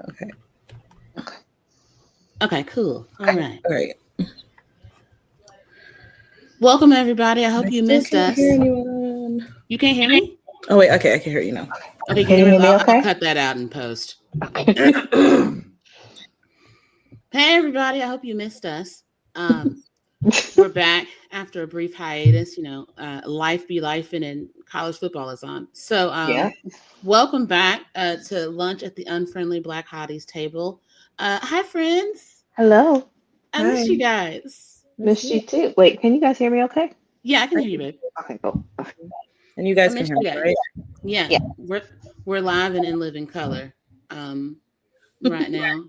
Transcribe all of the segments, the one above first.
Okay. Okay, cool. All right. All right. Welcome, everybody. I hope I you still missed can't us. hear anyone. You can't hear me? Oh wait, okay, I can hear you now. Okay, Can can you you hear hear me? me I'll okay? cut that out in post. Okay. Hey, everybody. I hope you missed us. We're back after a brief hiatus. Life be life, and college football is on. So, Yeah. welcome back to lunch at the Unfriendly Black Hotties table. Hi, friends. Hello. I Hi. missed you guys. Missed you too. Wait, can you guys hear me okay? Yeah, I can hear you, babe. Okay, cool. Okay. And you I guys can missed hear you me, guys. right? Yeah, Yeah. we're live and in living color right now.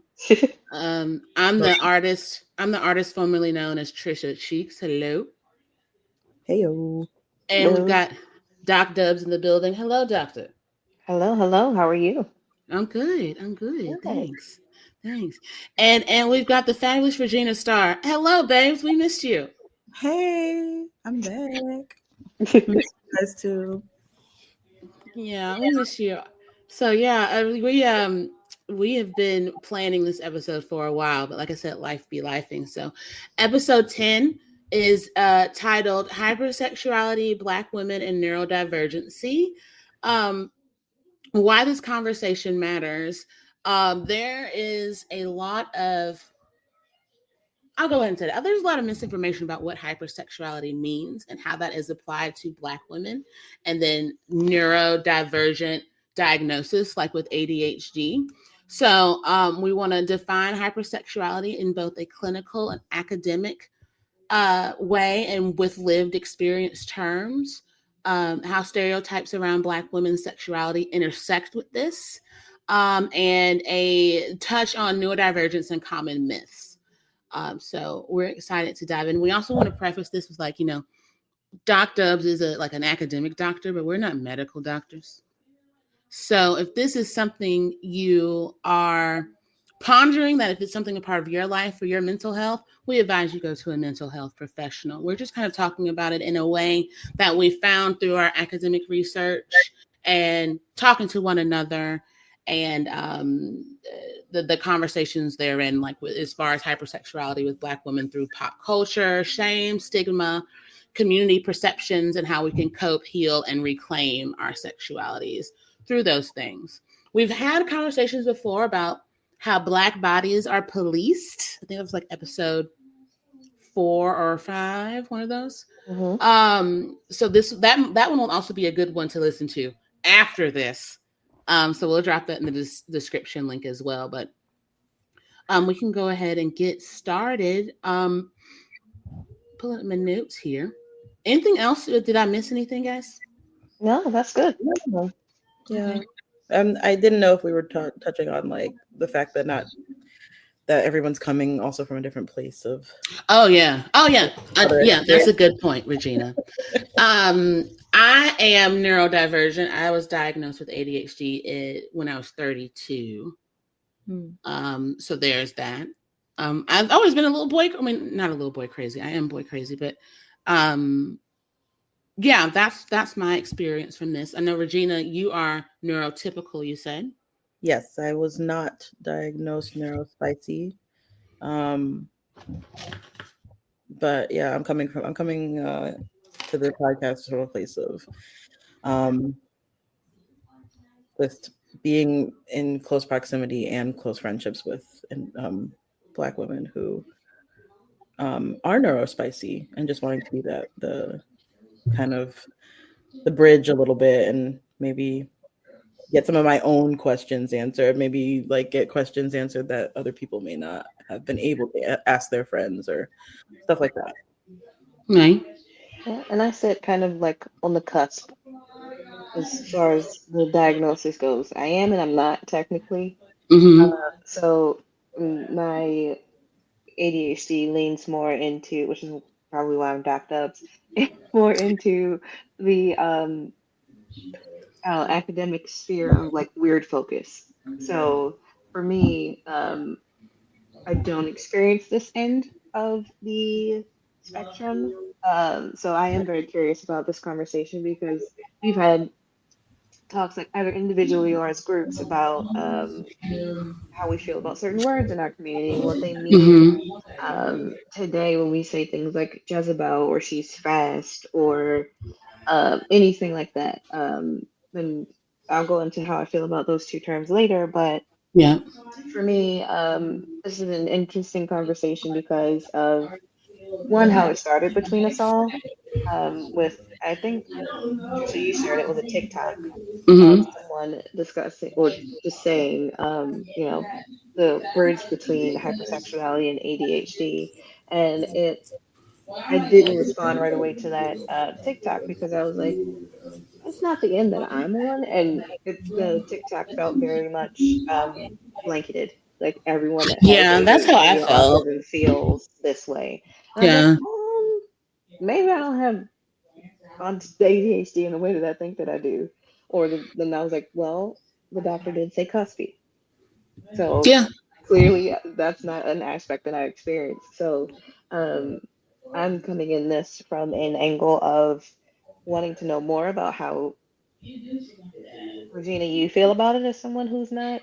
I'm the artist. I'm the artist formerly known as Trisha Cheeks. Hello. Heyo. And we've Hello. got Doc Dubs in the building. Hello, Doctor. Hello. How are you? I'm good. I'm good. Good. Thanks. And we've got the fabulous Regina Starr. Hello, babes. We missed you. Hey, I'm back. Miss you guys too. Yeah, we miss you. So yeah, we have been planning this episode for a while, but like I said, life be lifing. So, episode 10 is titled "Hypersexuality, Black Women, and Neurodivergency." Um, why this conversation matters. There is a lot of I'll go ahead and say that. There's a lot of misinformation about what hypersexuality means and how that is applied to Black women, and then neurodivergent diagnosis, like with ADHD. So, we want to define hypersexuality in both a clinical and academic way and with lived experience terms, how stereotypes around Black women's sexuality intersect with this, and a touch on neurodivergence and common myths. So we're excited to dive in. We also want to preface this with Doc Dubs is like an academic doctor, but we're not medical doctors. So if this is something you are pondering, that if it's something a part of your life or your mental health, we advise you go to a mental health professional. We're just kind of talking about it in a way that we found through our academic research and talking to one another, and the conversations therein, like as far as hypersexuality with Black women through pop culture, shame, stigma, community perceptions, and how we can cope, heal, and reclaim our sexualities through those things. We've had conversations before about how Black bodies are policed. I think it was like episode 4 or 5, one of those. So that one will also be a good one to listen to after this. So we'll drop that in the description link as well. But we can go ahead and get started. Pulling up my notes here. Anything else? Did I miss anything, guys? No, that's good. Yeah. I didn't know if we were touching on like the fact that not that everyone's coming also from a different place of. Oh yeah. Yeah. That's a good point, Regina. I am neurodivergent. I was diagnosed with ADHD when I was 32. So there's that. I've always been a little boy. I mean, not a little boy crazy. I am boy crazy, but yeah, that's my experience from this. I know, Regina, you are neurotypical. You said. Yes, I was not diagnosed neurospicy. But yeah, I'm coming to the podcast from a place of with being in close proximity and close friendships with Black women who are neurospicy, and just wanting to be the kind of the bridge a little bit, and maybe get some of my own questions answered, maybe like get questions answered that other people may not have been able to ask their friends or stuff like that. Right. Yeah, and I sit kind of like on the cusp as far as the diagnosis goes. I am and I'm not technically. Mm-hmm. So my ADHD leans more into, which is probably why I'm docked up, more into the academic sphere of like weird focus. So for me, I don't experience this end of the spectrum. So I am very curious about this conversation because we've had talks like either individually or as groups about how we feel about certain words in our community and what they mean. Mm-hmm. Today, when we say things like Jezebel or she's fast or anything like that, and I'll go into how I feel about those two terms later. But Yeah. for me, this is an interesting conversation because of one, how it started between us all. With I think Trisha, you shared it was a TikTok of Mm-hmm. someone discussing or just saying, the bridge between hypersexuality and ADHD. And I didn't respond right away to that TikTok because I was like, it's not the end that I'm on. And the TikTok felt very much blanketed. Like everyone that has Yeah, that's how I ADHD or felt. autism feels this way. And I was like, Yeah. maybe I don't have on ADHD in the way that I think that I do. Then I was like, well, the doctor did say cuspy. So Yeah. clearly that's not an aspect that I experienced. So um, I'm coming in this from an angle of wanting to know more about how, Regina, you feel about it as someone who's not,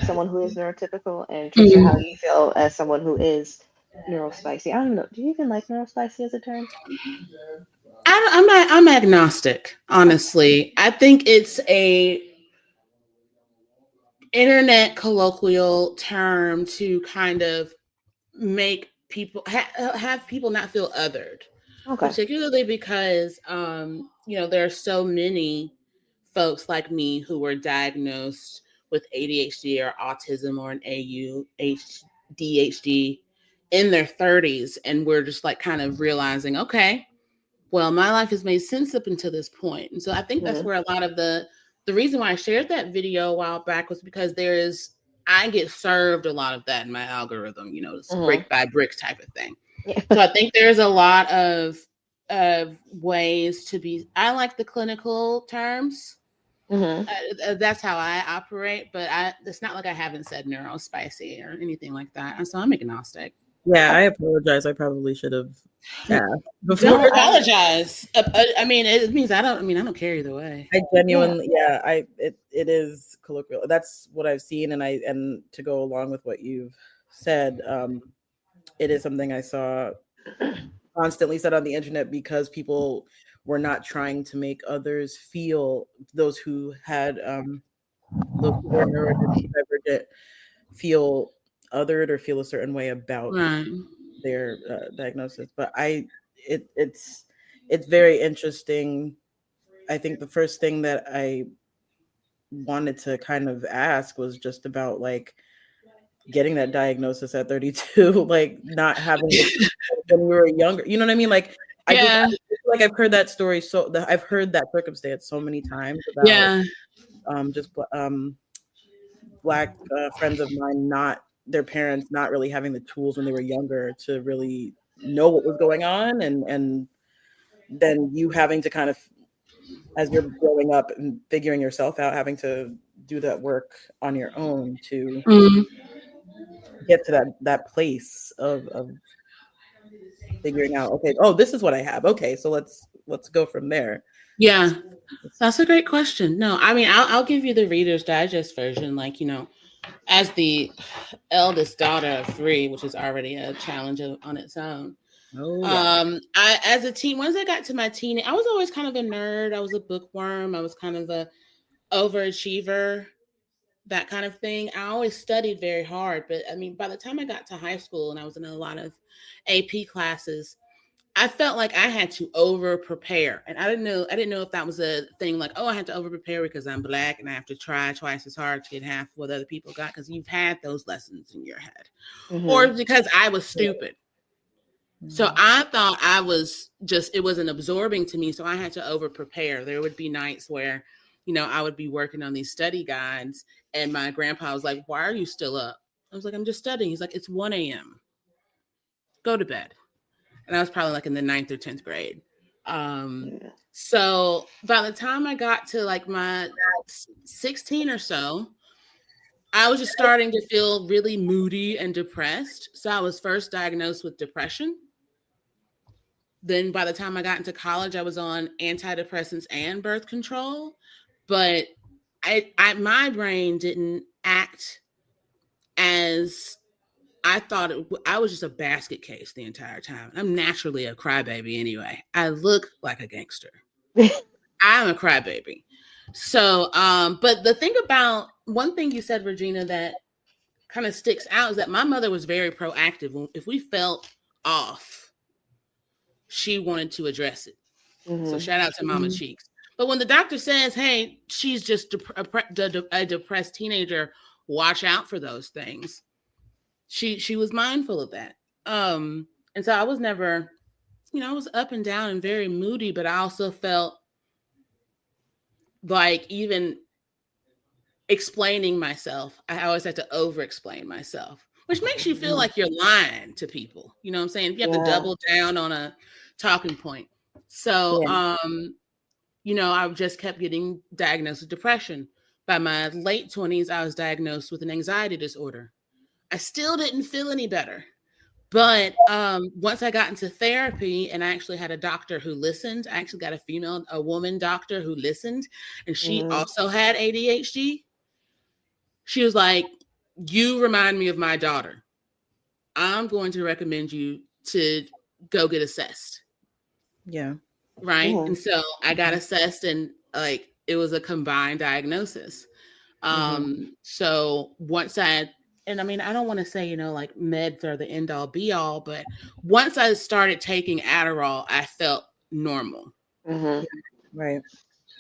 someone who is neurotypical, and Trisha, how Mhm. you feel as someone who is neurospicy. I don't know. Do you even like neurospicy as a term? I'm agnostic, honestly. I think it's a internet colloquial term to kind of make people have people not feel othered, Okay. particularly because there are so many folks like me who were diagnosed with ADHD or autism or an ADHD in their 30s, and we're just like kind of realizing, okay, well, my life has made sense up until this point. And so I think that's Mm-hmm. where a lot of the reason why I shared that video a while back was because I get served a lot of that in my algorithm, this Mm-hmm. brick by brick type of thing. Yeah. So I think there's a lot of ways to be. I like the clinical terms. Mm-hmm. That's how I operate, but it's not like I haven't said neurospicy or anything like that. And so I'm agnostic. Yeah, Okay. I apologize. I probably should have asked before. Don't No, apologize. I mean, it means I don't. I mean, I don't care either way. I yeah. genuinely, yeah, it is colloquial. That's what I've seen, and to go along with what you've said, it is something I saw constantly said on the internet because people were not trying to make others feel those who had those who were neurodivergent feel othered or feel a certain way about Right. their diagnosis. But it's very interesting. I think the first thing that I wanted to kind of ask was just about like getting that diagnosis at 32, like not having it when we were younger. You know what I mean? Like I Yeah. feel like I've heard that story I've heard that circumstance so many times about Yeah. just Black friends of mine, not their parents not really having the tools when they were younger to really know what was going on, and then you having to kind of, as you're growing up and figuring yourself out, having to do that work on your own to Mm, get to that place of figuring out, okay, oh, this is what I have. Okay, so let's go from there. yeah. That's a great question. No, I mean, I'll give you the Reader's Digest version. Like, as the eldest daughter of three, which is already a challenge on its own. Oh yeah. I as a teen, once I got to my teen, I was always kind of a nerd. I was a bookworm. I was kind of a overachiever, that kind of thing. I always studied very hard, but I mean, by the time I got to high school and I was in a lot of AP classes, I felt like I had to over prepare. And I didn't know if that was a thing, like, oh, I had to over prepare because I'm Black and I have to try twice as hard to get half what other people got, because you've had those lessons in your head. Or Mm-hmm. because I was stupid. So I thought it wasn't absorbing to me. So I had to over prepare. There would be nights where, I would be working on these study guides and my grandpa was like, why are you still up? I was like, I'm just studying. He's like, it's 1 a.m. Go to bed. And I was probably like in the 9th or 10th grade. Yeah. So by the time I got to like my 16 or so, I was just starting to feel really moody and depressed. So I was first diagnosed with depression. then by the time I got into college, I was on antidepressants and birth control, but my brain didn't act as I thought I was just a basket case the entire time. I'm naturally a crybaby anyway. I look like a gangster. I'm a crybaby. So, but the thing about one thing you said, Regina, that kind of sticks out is that my mother was very proactive. If we felt off, she wanted to address it. Mm-hmm. So shout out to Mama Cheeks. But when the doctor says, hey, she's just a depressed teenager, watch out for those things. She was mindful of that. And so I was never, I was up and down and very moody, but I also felt like even explaining myself, I always had to over-explain myself, which makes you feel like you're lying to people. You know what I'm saying? You have to double down on a talking point. So, I just kept getting diagnosed with depression. By my late 20s, I was diagnosed with an anxiety disorder. I still didn't feel any better. But once I got into therapy and I actually had a doctor who listened, I actually got a woman doctor who listened, and she also had ADHD. She was like, you remind me of my daughter. I'm going to recommend you to go get assessed. Yeah. Right. And so I got assessed, and it was a combined diagnosis. So once I don't want to say, meds are the end all be all, but once I started taking Adderall, I felt normal. Right.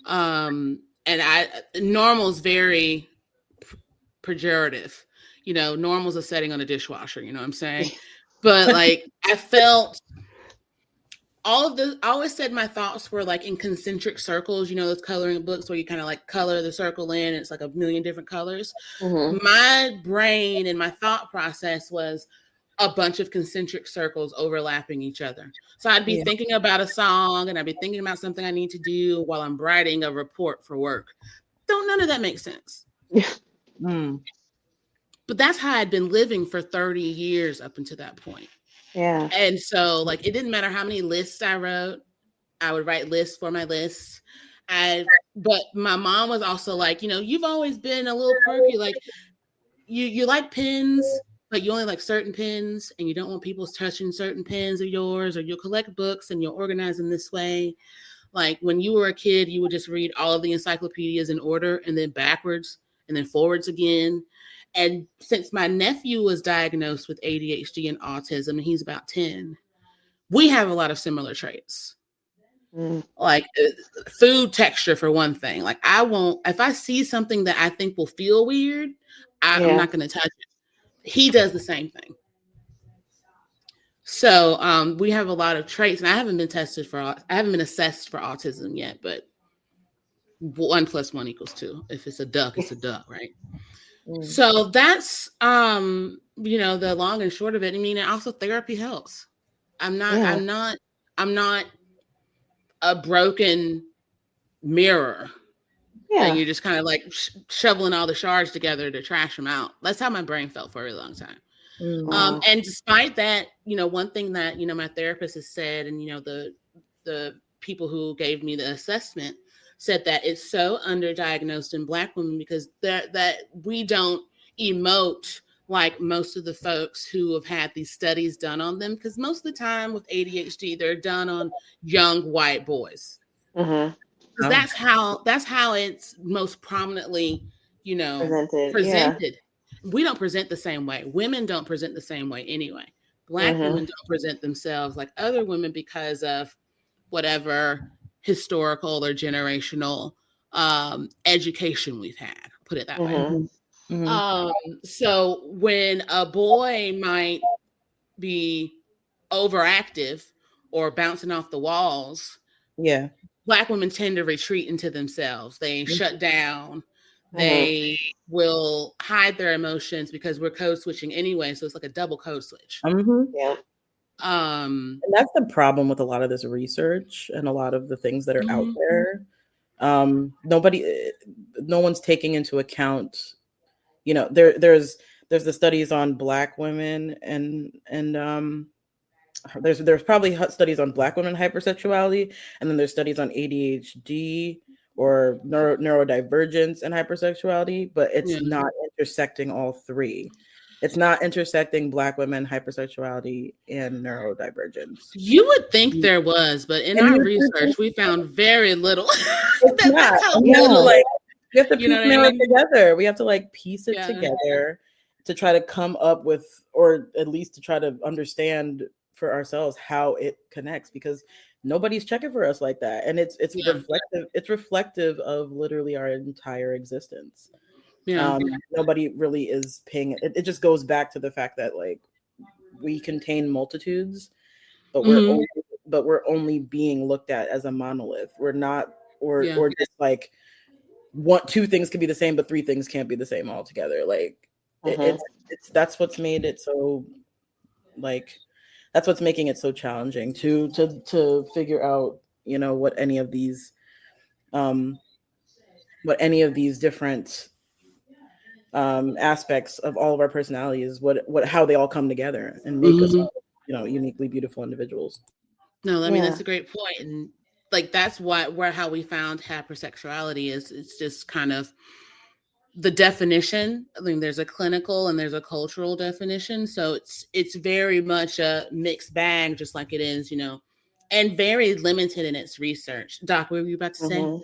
And normal is very pejorative. Normal's a setting on a dishwasher, you know what I'm saying? But I felt all of the, I always said my thoughts were in concentric circles, those coloring books where you kind of color the circle in, and it's a million different colors. My brain and my thought process was a bunch of concentric circles overlapping each other. So I'd be thinking about a song, and I'd be thinking about something I need to do while I'm writing a report for work. None of that makes sense. But that's how I'd been living for 30 years up until that point. Yeah. And so it didn't matter how many lists I wrote. I would write lists for my lists. But my mom was also you've always been a little quirky. You like pens, but you only like certain pens, and you don't want people touching certain pens of yours, or you'll collect books and you'll organize them this way. When you were a kid, you would just read all of the encyclopedias in order, and then backwards, and then forwards again. And since my nephew was diagnosed with ADHD and autism, and he's about 10, we have a lot of similar traits. Food texture, for one thing. If I see something that I think will feel weird, I'm not going to touch it. He does the same thing. So we have a lot of traits, and I haven't been assessed for autism yet, but 1 + 1 = 2. If it's a duck, it's a duck, right? So that's the long and short of it. I mean, and also therapy helps. I'm not a broken mirror. And you're just kind of shoveling all the shards together to trash them out. That's how my brain felt for a really long time. And despite that, one thing that my therapist has said, and the people who gave me the assessment said that it's so underdiagnosed in Black women because that we don't emote like most of the folks who have had these studies done on them, because most of the time with ADHD, they're done on young white boys. That's how it's most prominently, presented. We don't present the same way. Women don't present the same way anyway. Black women don't present themselves like other women because of whatever historical or generational education we've had, put it that way. So when a boy might be overactive or bouncing off the walls, Black women tend to retreat into themselves. They shut down. They will hide their emotions because we're code switching anyway. So it's like a double code switch. And that's the problem with a lot of this research and a lot of the things that are out there. No one's taking into account, there's the studies on Black women and there's probably studies on Black women hypersexuality, and then there's studies on ADHD or neurodivergence and hypersexuality, but it's not intersecting all three. It's not intersecting Black women hypersexuality and neurodivergence. You would think there was, but in our research, we found very little. That's how like we have to piece it together. We have to like piece it together to try to come up with, or at least to try to understand for ourselves how it connects, because nobody's checking for us like that, and it's reflective. It's reflective of literally our entire existence. Nobody really is paying it. It just goes back to the fact that like we contain multitudes, but we're only being looked at as a monolith. We're not, or just like two things can be the same, but three things can't be the same altogether. Like it's that's what's made it so, like, that's what's making it so challenging to figure out, you know, what any of these different aspects of all of our personalities, how they all come together and make us, you know, uniquely beautiful individuals. No, I mean, that's a great point. And like, that's how we found hypersexuality is. It's just kind of the definition. I mean, there's a clinical and there's a cultural definition. So it's very much a mixed bag, just like it is, you know, and very limited in its research. Doc, what were you about to say?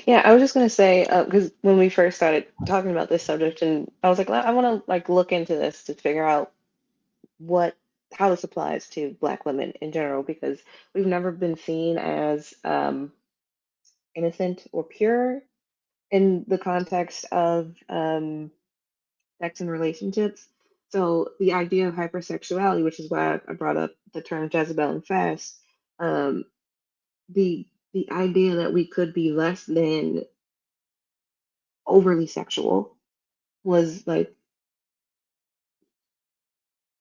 Yeah, I was just gonna say, because when we first started talking about this subject, and I was like, I want to like look into this to figure out how this applies to Black women in general, because we've never been seen as innocent or pure in the context of sex and relationships. So the idea of hypersexuality, which is why I brought up the term Jezebel and Fast, the idea that we could be less than overly sexual was like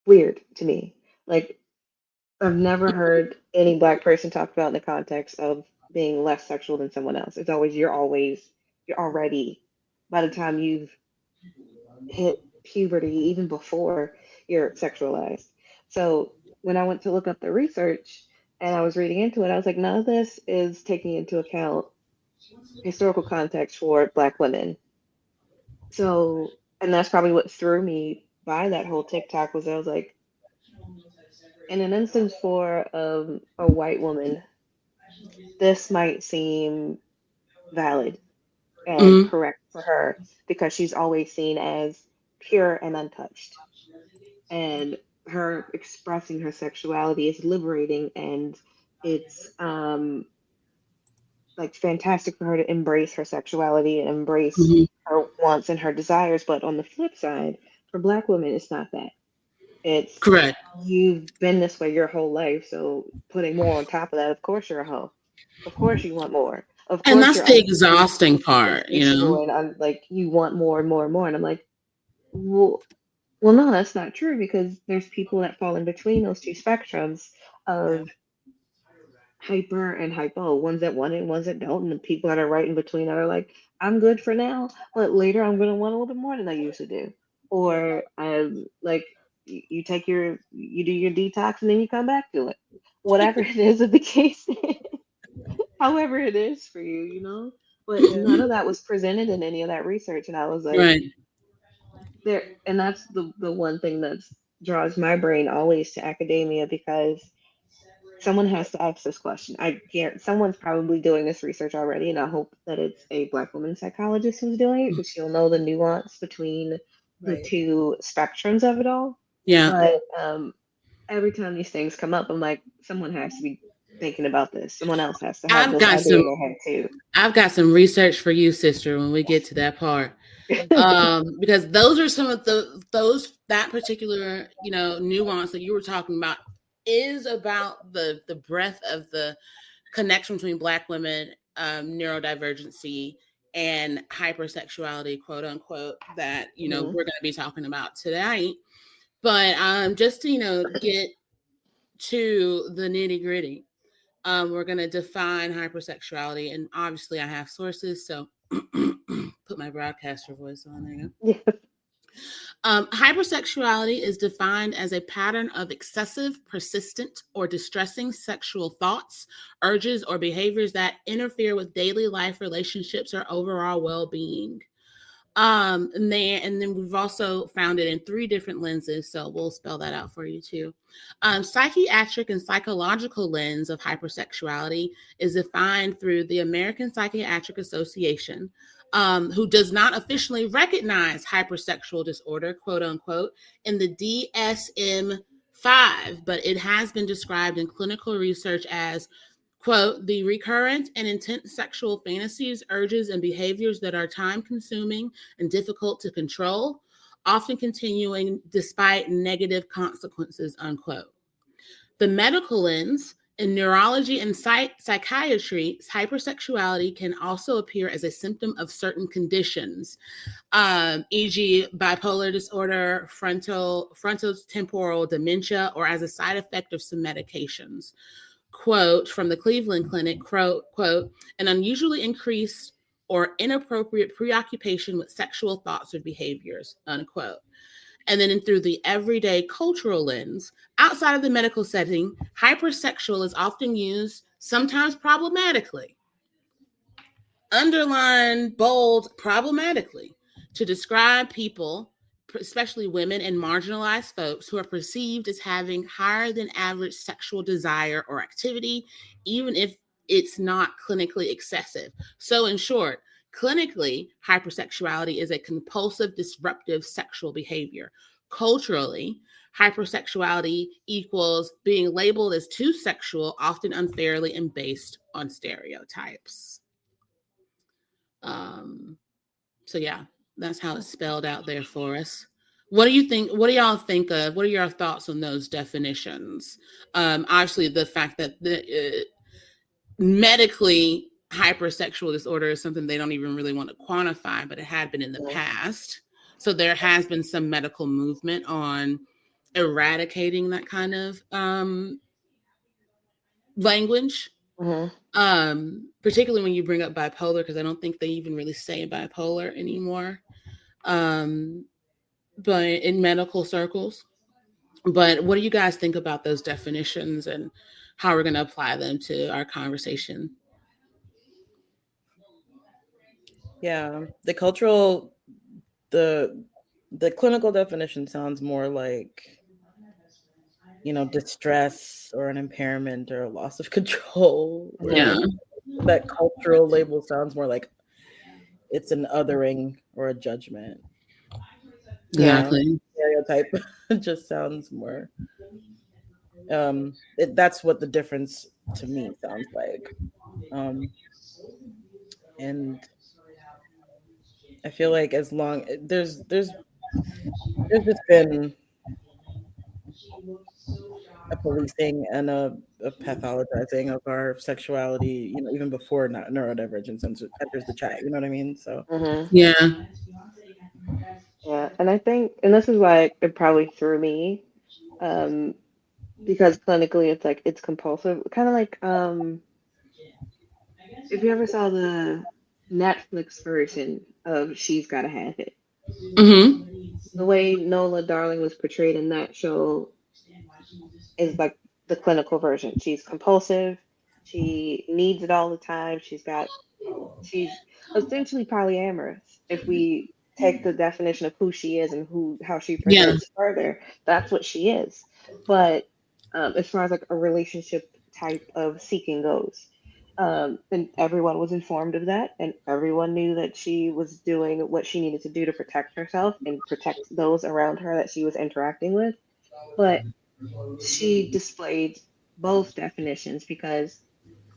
weird to me. Like, I've never heard any Black person talk about in the context of being less sexual than someone else. It's always you're already, by the time you've hit puberty, even before you're sexualized. So when I went to look up the research and I was reading into it, I was like, none of this is taking into account historical context for Black women. So, and that's probably what threw me by that whole TikTok, was I was like, in an instance for a white woman, this might seem valid and correct for her because she's always seen as pure and untouched. And her expressing her sexuality is liberating, and it's like fantastic for her to embrace her sexuality and embrace her wants and her desires. But on the flip side, for Black women, it's not that. It's correct. You've been this way your whole life, so putting more on top of that, of course you're a hoe. Of course you want more. Of course, and that's the exhausting part, you know. And I'm like, you want more and more and more, and I'm like, well, no, that's not true, because there's people that fall in between those two spectrums of hyper and hypo, ones that want it, ones that don't, and the people that are right in between that are like, I'm good for now, but later I'm going to want a little bit more than I usually do. Or I'm like, you do your detox and then you come back to it. Whatever it is that the case is, however it is for you, you know? But none of that was presented in any of that research. And I was like, and that's the one thing that draws my brain always to academia, because someone has to ask this question. I can't. Someone's probably doing this research already, and I hope that it's a Black woman psychologist who's doing it, because she'll know the nuance between the two spectrums of it all. But every time these things come up, I'm like, someone has to be thinking about this. Someone else has to have this idea in their head too. I've got some research for you, sister, when we get to that part. Because those are some of that particular, you know, nuance that you were talking about is about the breadth of the connection between Black women, neurodivergency, and hypersexuality, quote unquote, that, you know, we're going to be talking about tonight. But just to, you know, get to the nitty gritty, we're going to define hypersexuality, and obviously I have sources, so put my broadcaster voice on there. Hypersexuality is defined as a pattern of excessive, persistent, or distressing sexual thoughts, urges, or behaviors that interfere with daily life relationships or overall well-being. And then we've also found it in 3 different lenses, so we'll spell that out for you too. Psychiatric and psychological lens of hypersexuality is defined through the American Psychiatric Association, who does not officially recognize hypersexual disorder, quote unquote, in the DSM-5, but it has been described in clinical research as, quote, the recurrent and intense sexual fantasies, urges, and behaviors that are time-consuming and difficult to control, often continuing despite negative consequences, unquote. The medical lens, in neurology and psychiatry, hypersexuality can also appear as a symptom of certain conditions, e.g. bipolar disorder, frontotemporal dementia, or as a side effect of some medications. Quote from the Cleveland Clinic, quote, an unusually increased or inappropriate preoccupation with sexual thoughts or behaviors, unquote. And then through the everyday cultural lens, outside of the medical setting, hypersexual is often used, sometimes problematically, underlined, bold, problematically, to describe people, especially women and marginalized folks, who are perceived as having higher than average sexual desire or activity, even if it's not clinically excessive. So in short, clinically, hypersexuality is a compulsive, disruptive sexual behavior. Culturally, hypersexuality equals being labeled as too sexual, often unfairly and based on stereotypes. So yeah, that's how it's spelled out there for us. What do you think? What do y'all think of? What are your thoughts on those definitions? Obviously, the fact that medically hypersexual disorder is something they don't even really want to quantify, but it had been in the past. So there has been some medical movement on eradicating that kind of language. Particularly when you bring up bipolar, because I don't think they even really say bipolar anymore, but in medical circles. But what do you guys think about those definitions and how we're going to apply them to our conversation? Yeah, the clinical definition sounds more like, distress or an impairment or a loss of control. Yeah. That cultural label sounds more like it's an othering or a judgment. Exactly. Stereotype just sounds more. That's what the difference to me sounds like. And I feel like as long there's just been a policing and a pathologizing of our sexuality, even before neurodivergence enters the chat. You know what I mean? So Yeah. Yeah, and I think, and this is why it probably threw me, because clinically it's like it's compulsive, kind of like if you ever saw the Netflix version of She's Gotta Have It, the way Nola Darling was portrayed in that show is like the clinical version. She's compulsive, she needs it all the time, she's essentially polyamorous. If we take the definition of who she is and how she presents further, that's what she is. But as far as like a relationship type of seeking goes, and everyone was informed of that, and everyone knew that she was doing what she needed to do to protect herself and protect those around her that she was interacting with. But she displayed both definitions because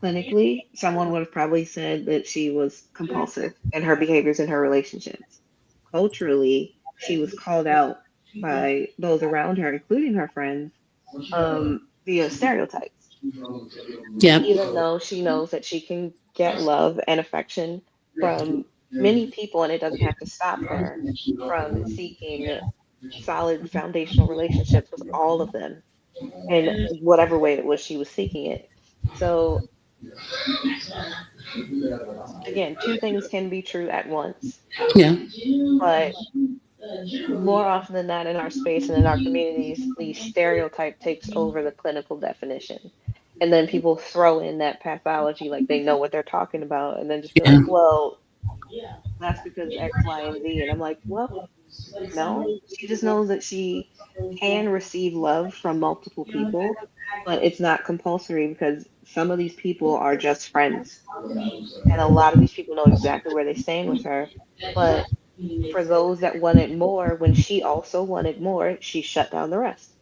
clinically, someone would have probably said that she was compulsive in her behaviors in her relationships. Culturally, she was called out by those around her, including her friends, via stereotypes. Yeah. Even though she knows that she can get love and affection from many people, and it doesn't have to stop her from seeking solid foundational relationships with all of them in whatever way it was she was seeking it. So again, two things can be true at once. Yeah. But more often than not in our space and in our communities, the stereotype takes over the clinical definition. And then people throw in that pathology like they know what they're talking about and then just be Yeah. like, well, that's because X, Y, and Z. And I'm like, well, no. She just knows that she can receive love from multiple people, but it's not compulsory because some of these people are just friends. And a lot of these people know exactly where they stand with her. But for those that wanted more, when she also wanted more, she shut down the rest.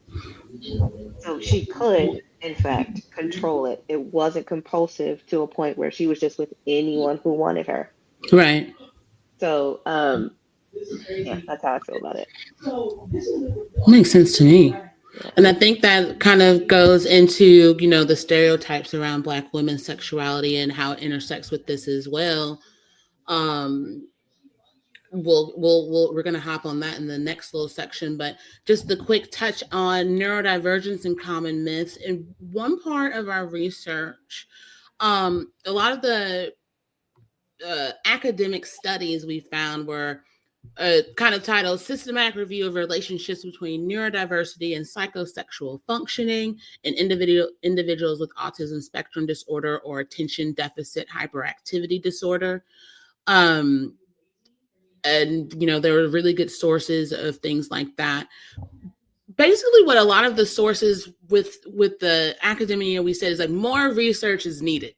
So she could, in fact, control it. It wasn't compulsive to a point where she was just with anyone who wanted her. Right. So, yeah, that's how I feel about it. Makes sense to me. Yeah. And I think that kind of goes into, the stereotypes around Black women's sexuality and how it intersects with this as well. We're going to hop on that in the next little section, but just the quick touch on neurodivergence and common myths. In one part of our research, a lot of the academic studies we found were kind of titled Systematic Review of Relationships Between Neurodiversity and Psychosexual Functioning in Individuals with Autism Spectrum Disorder or Attention Deficit Hyperactivity Disorder. And there were really good sources of things like that. Basically, what a lot of the sources with the academia we said is like more research is needed.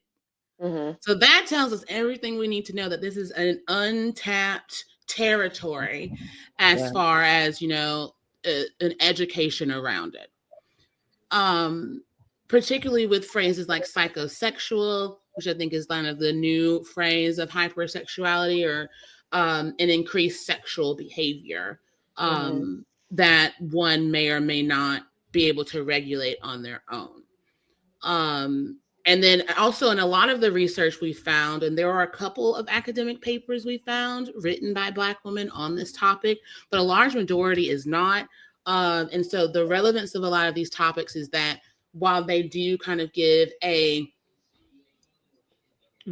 Mm-hmm. So that tells us everything we need to know, that this is an untapped territory as far as an education around it. Particularly with phrases like psychosexual, which I think is kind of the new phrase of hypersexuality, or an increased sexual behavior that one may or may not be able to regulate on their own. And then also in a lot of the research we found, and there are a couple of academic papers we found written by Black women on this topic, but a large majority is not. And so the relevance of a lot of these topics is that while they do kind of give a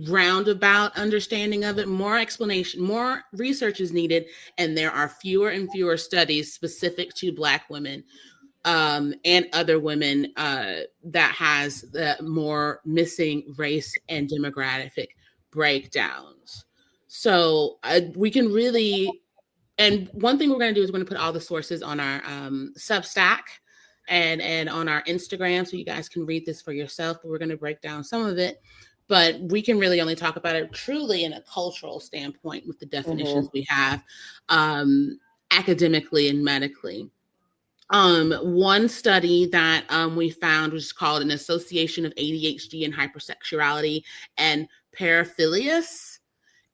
roundabout understanding of it, more explanation, more research is needed, and there are fewer and fewer studies specific to Black women and other women that has the more missing race and demographic breakdowns. So we can really, and one thing we're going to do is we're going to put all the sources on our Substack and on our Instagram, so you guys can read this for yourself, but we're going to break down some of it. But we can really only talk about it truly in a cultural standpoint with the definitions we have academically and medically. One study that we found was called An Association of ADHD and Hypersexuality and Paraphilias,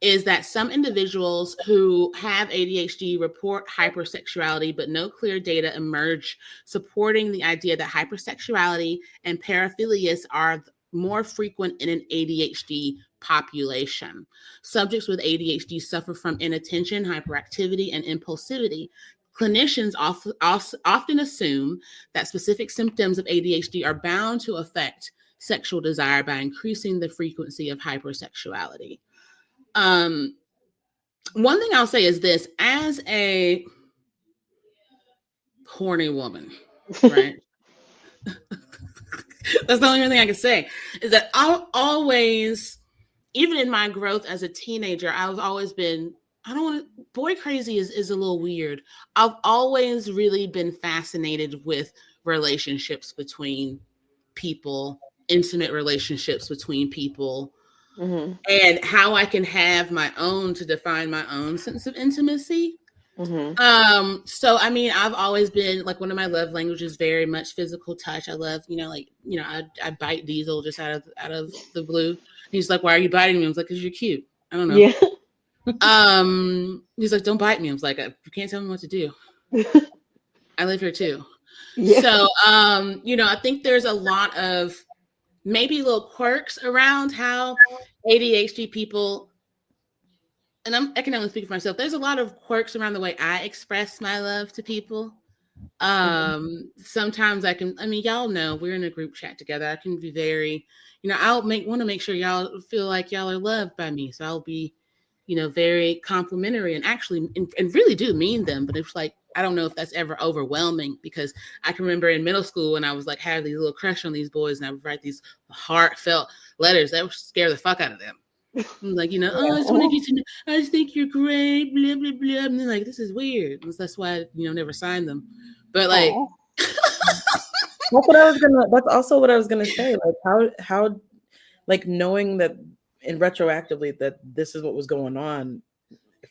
is that some individuals who have ADHD report hypersexuality, but no clear data emerge supporting the idea that hypersexuality and paraphilias are more frequent in an ADHD population. Subjects with ADHD suffer from inattention, hyperactivity, and impulsivity. Clinicians often assume that specific symptoms of ADHD are bound to affect sexual desire by increasing the frequency of hypersexuality. One thing I'll say is this: as a horny woman, right? That's the only thing I can say, is that I'll always, even in my growth as a teenager, I've always been, boy crazy is a little weird. I've always really been fascinated with relationships between people, intimate relationships between people, and how I can have my own to define my own sense of intimacy. So I mean, I've always been like, one of my love languages very much physical touch. I love, I bite Tizzle just out of the blue. He's like, "Why are you biting me?" I was like, "Because you're cute." I don't know. Yeah. He's like, "Don't bite me." I was like, "You can't tell me what to do. I live here too." Yeah. So I think there's a lot of maybe little quirks around how ADHD people, and I can only speak for myself, there's a lot of quirks around the way I express my love to people. Sometimes y'all know we're in a group chat together. I can be very, I'll want to make sure y'all feel like y'all are loved by me. So I'll be very complimentary and actually and really do mean them. But it's like, I don't know if that's ever overwhelming, because I can remember in middle school when I was like, had these little crush on these boys, and I would write these heartfelt letters that would scare the fuck out of them. I'm like, oh, I just want to get to know, I just think you're great, blah, blah, blah. And they're like, this is weird. That's why I, never signed them. But like, that's also what I was gonna say. Like how like knowing that retroactively that this is what was going on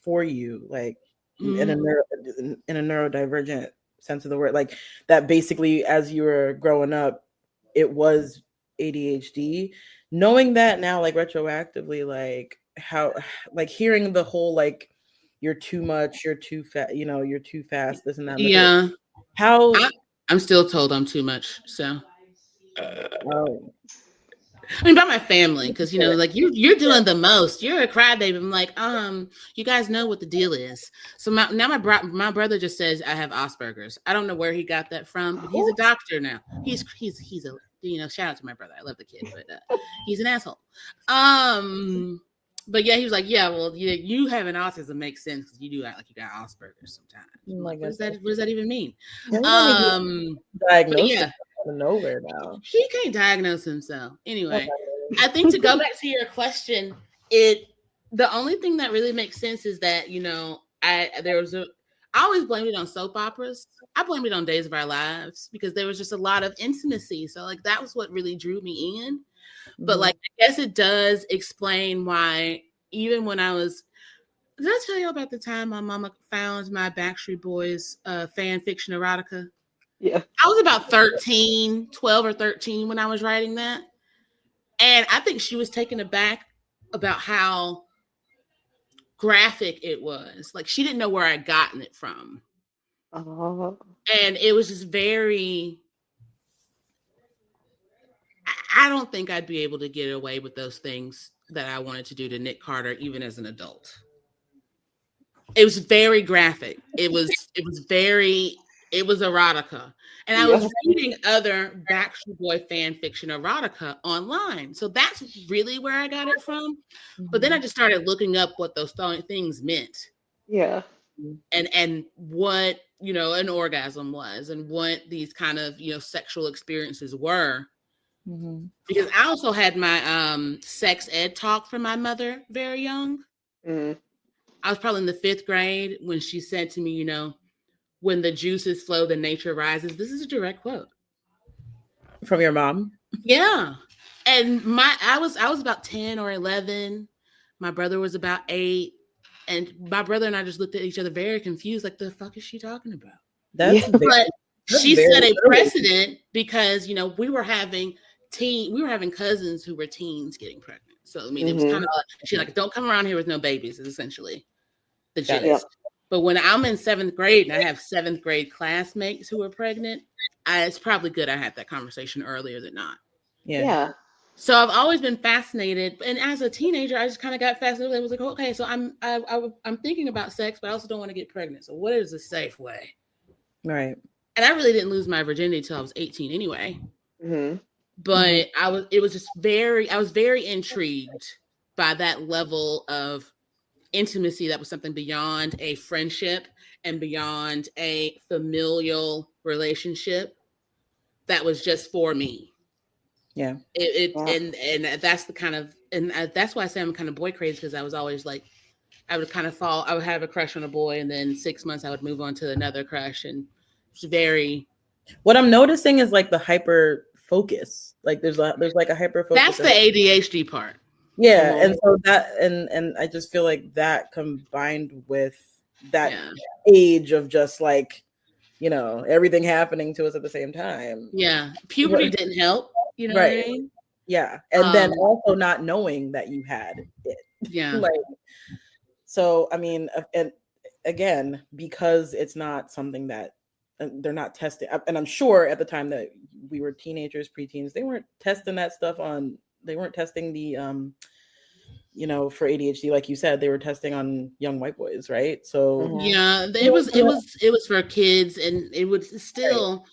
for you, like in a neurodivergent sense of the word, like that basically as you were growing up, it was ADHD. Knowing that now, like retroactively, like how, like hearing the whole, like, you're too much, you're too fat, you're too fast, this and that. Yeah. How I'm still told I'm too much. So, I mean, by my family, because like you're doing the most. You're a crybaby. I'm like, you guys know what the deal is. So now my brother just says I have Asperger's. I don't know where he got that from, but he's a doctor now. He's a shout out to my brother. I love the kid, but he's an asshole. But yeah, he was like, yeah, well, you having autism makes sense because you do act like you got Asperger's sometimes. Like, what does that even mean? Diagnosis out of nowhere now. He can't diagnose himself. Anyway, I think to go back to your question, the only thing that really makes sense is that, I always blamed it on soap operas. I blamed it on Days of Our Lives because there was just a lot of intimacy. So like that was what really drew me in. But like, I guess it does explain why even when I was, did I tell you about the time my mama found my Backstreet Boys fan fiction erotica? Yeah. I was about 12 or 13 when I was writing that. And I think she was taken aback about how graphic it was. Like she didn't know where I'd gotten it from. And it was just very, I don't think I'd be able to get away with those things that I wanted to do to Nick Carter, even as an adult. It was very graphic. It was erotica. And I was reading other Backstreet Boy fan fiction erotica online. So that's really where I got it from. But then I just started looking up what those things meant. Yeah. And what, an orgasm was and what these kind of, sexual experiences were. Because I also had my sex ed talk from my mother very young. I was probably in the 5th grade when she said to me, when the juices flow, the nature rises. This is a direct quote from your mom. Yeah. And I was about 10 or 11. My brother was about 8. And my brother and I just looked at each other very confused. Like, the fuck is she talking about? But she set a precedent because, we were having cousins who were teens getting pregnant. So, I mean, it was kind of like, she's like, don't come around here with no babies, is essentially the gist. But when I'm in 7th grade and I have 7th grade classmates who are pregnant, it's probably good I had that conversation earlier than not. Yeah. So I've always been fascinated, and as a teenager, I just kind of got fascinated. I was like, okay, so I'm thinking about sex, but I also don't want to get pregnant. So what is a safe way? Right. And I really didn't lose my virginity until I was 18 anyway. But I was very intrigued by that level of intimacy that was something beyond a friendship and beyond a familial relationship that was just for me. Yeah. And that's the kind of, and that's why I say I'm kind of boy crazy, because I was always like, I would have a crush on a boy, and then 6 months I would move on to another crush. And it's very, what I'm noticing is like the hyper focus. Like there's like a hyper focus. That's the ADHD part. Yeah. And so that, and I just feel like that combined with that age of just like, everything happening to us at the same time. Yeah. Puberty didn't help. You know what I mean? Yeah. And then also not knowing that you had it. Yeah. Like, so, I mean, and again, because it's not something that they're not testing. And I'm sure at the time that we were teenagers, preteens, they weren't testing that stuff on, they weren't testing the, for ADHD, like you said, they were testing on young white boys, right? So yeah, it was for kids, and it was still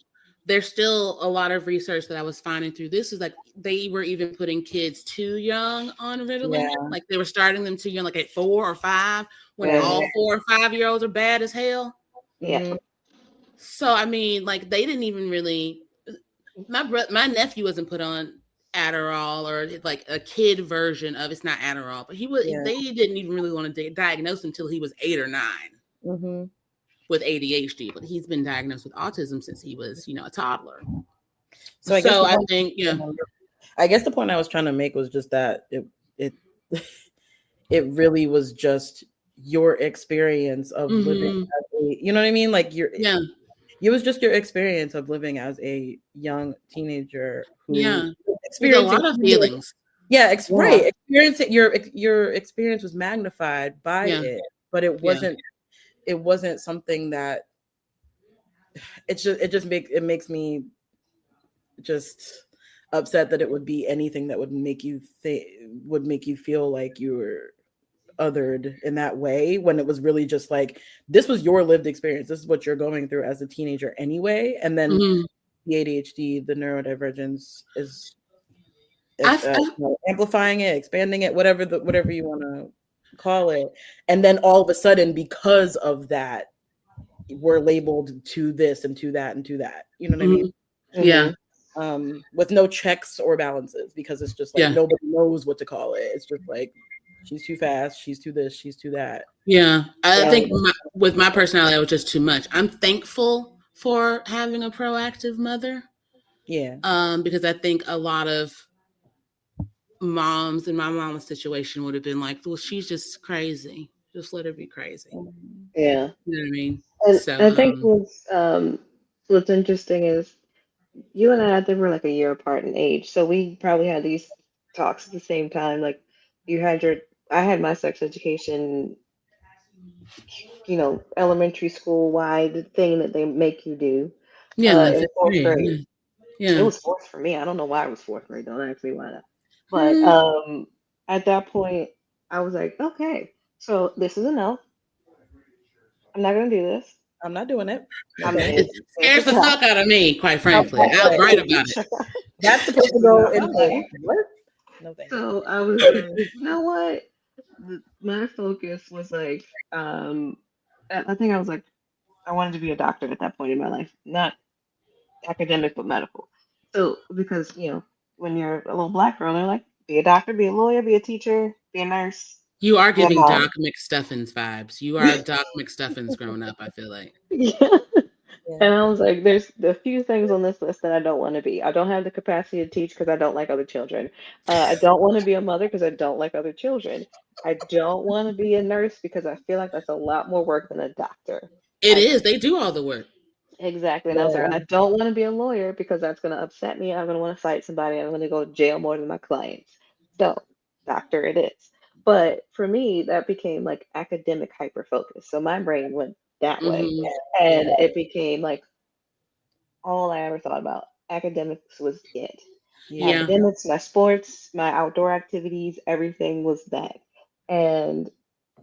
there's still a lot of research that I was finding through this is like they were even putting kids too young on Ritalin. Yeah. Like they were starting them too young, like at 4 or 5, when Yeah. all 4 or 5-year-olds are bad as hell. Yeah. Mhm. So I mean, like they didn't even really. My nephew wasn't put on Adderall or like a kid version of it's not Adderall, but Yeah. they didn't even really want to diagnose him until he was 8 or 9 Mhm. with ADHD. But he's been diagnosed with autism since he was, a toddler. So I guess I think, I guess the point I was trying to make was just that it it really was just your experience of living as you know what I mean? Like it was just your experience of living as a young teenager who experiencing a lot of feelings. Yeah, right. Experiencing your experience was magnified by it, but it wasn't something that it makes me just upset that it would be anything that would make you feel like you were othered in that way, when it was really just like, this was your lived experience, this is what you're going through as a teenager anyway, and then the ADHD, the neurodivergence is amplifying it, expanding it, whatever you want to call it, and then all of a sudden, because of that, we're labeled to this and to that and to that, you know what I mean? Yeah. With no checks or balances, because it's just like nobody knows what to call it. It's just like, she's too fast, she's too this, she's too that. Yeah, I think with my personality, it was just too much. I'm thankful for having a proactive mother. Yeah. Because I think a lot of moms in my mom's situation would have been like, well, she's just crazy. Just let her be crazy. Yeah. You know what I mean? And So I think what's interesting is you and I think we're like a year apart in age. So we probably had these talks at the same time. Like I had my sex education, elementary school wide thing that they make you do. In fourth grade. Yeah. It was fourth for me. I don't know why it was fourth grade. Don't ask me why. But at that point, I was like, okay, so this is enough. I'm not gonna do this. I'm not doing it. It scares the fuck out of me, quite frankly. I'll write about it. That's supposed to go in what? No thanks. So I was like, you know what? My focus was like, I think I was like, I wanted to be a doctor at that point in my life, not academic but medical. So because when you're a little black girl, they're like, be a doctor, be a lawyer, be a teacher, be a nurse. You are giving Doc McStuffins vibes. You are Doc McStuffins growing up, I feel like. Yeah. And I was like, there's a few things on this list that I don't want to be. I don't have the capacity to teach because I don't like other children. I don't want to be a mother because I don't like other children. I don't want to be a nurse because I feel like that's a lot more work than a doctor. It is. They do all the work. Exactly. And I was like, I don't want to be a lawyer because that's going to upset me. I'm going to want to fight somebody. I'm going to go to jail more than my clients. So, doctor it is. But for me, that became like academic hyper focus. So my brain went that way. And it became like all I ever thought about. Academics was it. My academics, my sports, my outdoor activities, everything was that. And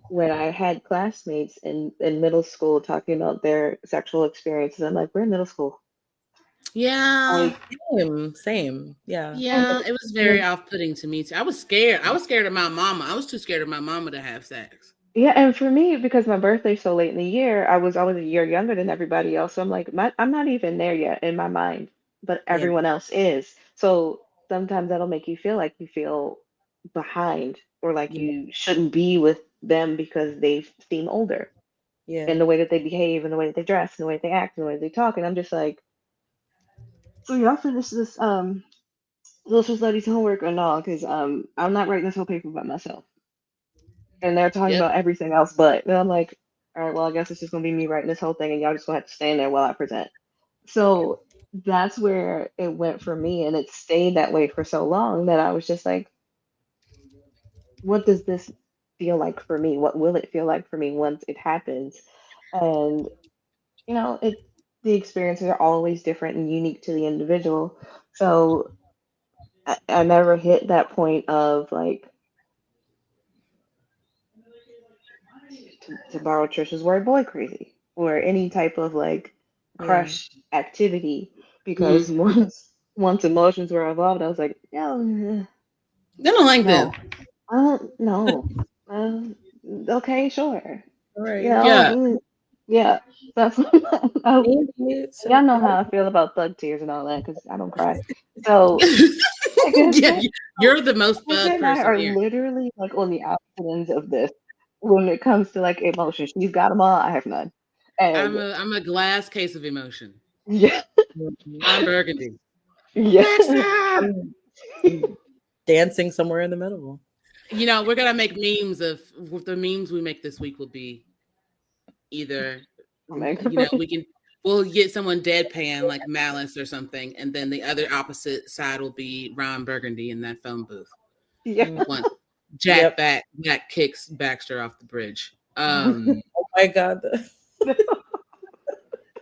when I had classmates in middle school talking about their sexual experiences, I'm like, we're in middle school. Yeah. Same. Yeah. Yeah, it was very off-putting to me too. I was scared. I was scared of my mama. I was too scared of my mama to have sex. Yeah, and for me, because my birthday's so late in the year, I was always a year younger than everybody else. So I'm like, I'm not even there yet in my mind, but everyone else is. So sometimes that'll make you feel behind, or like you shouldn't be with them because they seem older. Yeah. And the way that they behave, and the way that they dress, and the way that they act, and the way that they talk. And I'm just like, so y'all finish this social studies homework or no? Because I'm not writing this whole paper by myself. And they're talking about everything else, but and I'm like, all right, well, I guess it's just gonna be me writing this whole thing, and y'all just gonna have to stand there while I present. So that's where it went for me, and it stayed that way for so long that I was just like, what does this feel like for me? What will it feel like for me once it happens? And the experiences are always different and unique to the individual. So I never hit that point of like, to borrow Trisha's word, boy crazy, or any type of like crush activity, because once emotions were involved, I was like, no, They don't like no, this. I don't know. Okay, sure. All right. You know, Yeah. yeah. That's Maybe y'all so. know how I feel about thug tears and all that because I don't cry. So like I Yeah, said, you're the most Trisha thug and I person are here. literally like on the opposite ends of this when it comes to like emotions. She's got them all. I have none. And I'm a glass case of emotion. yeah, I'm burgundy. yeah. Dexter! I'm dancing somewhere in the middle. You know, we're gonna make memes of the memes we make this week will be either, Oh my you know, God. we'll get someone deadpan like Malice or something, and then the other opposite side will be Ron Burgundy in that phone booth. Yeah. Once Yep. Jack kicks Baxter off the bridge. Oh my God.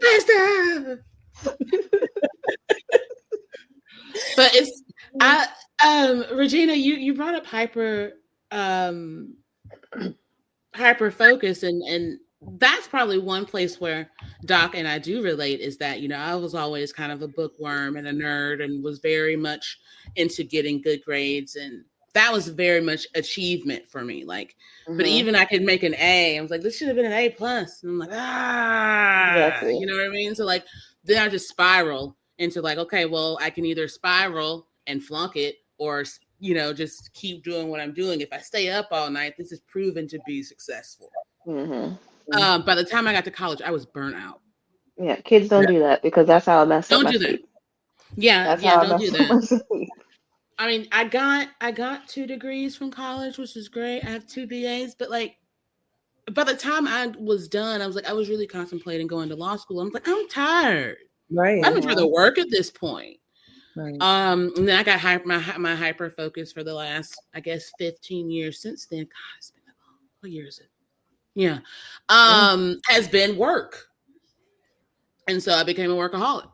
Baxter! But it's Regina, you brought up hyper focus, and that's probably one place where Doc and I do relate, is that, you know, I was always kind of a bookworm and a nerd and was very much into getting good grades, and that was very much achievement for me. Like, but even I could make an A, I was like, this should have been an A plus, and I'm like, Exactly. you know what I mean? So like, then I just spiral into like, okay, well, I can either spiral and flunk it, or, you know, just keep doing what I'm doing. If I stay up all night, this is proven to be successful. By the time I got to college, I was burnt out. Yeah, kids don't do that because that's how I messed up Don't my do that. sleep. Yeah, That's how I don't do messed up that. my sleep. I mean, I got 2 degrees from college, which is great. I have 2 BAs, but like by the time I was done, I was like, I was really contemplating going to law school. I'm like, I'm tired. Right. I'm for the work at this point. Right. And then I got my hyper focus for the last, I guess, 15 years since then. God, it's been that long. What year is it? Yeah. Has been work. And so I became a workaholic.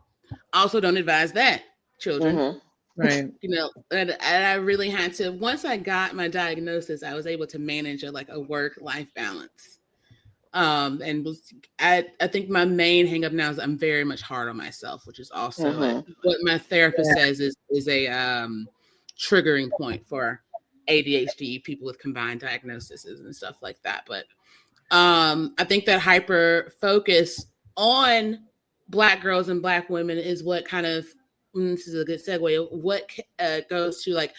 Also, don't advise that, children. Right. You know, and I really had to, once I got my diagnosis, I was able to manage a work-life balance. I think my main hang up now is I'm very much hard on myself, which is also what my therapist says is a triggering point for ADHD, people with combined diagnoses and stuff like that. But I think that hyper focus on Black girls and Black women is what kind of, this is a good segue, what goes to like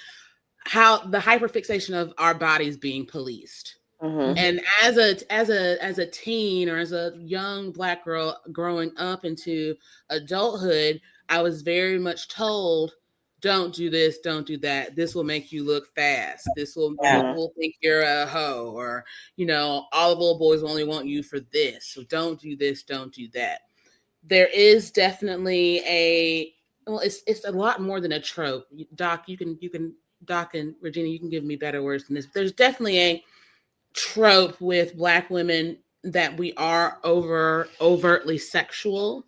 how the hyperfixation of our bodies being policed. And as a teen or as a young Black girl growing up into adulthood, I was very much told, don't do this, don't do that. This will make you look fast. This will people think you're a hoe, or, you know, all the little boys only want you for this. So don't do this, don't do that. There is definitely it's a lot more than a trope. Doc, you can Doc and Regina, you can give me better words than this. There's definitely a trope with Black women that we are overtly sexual.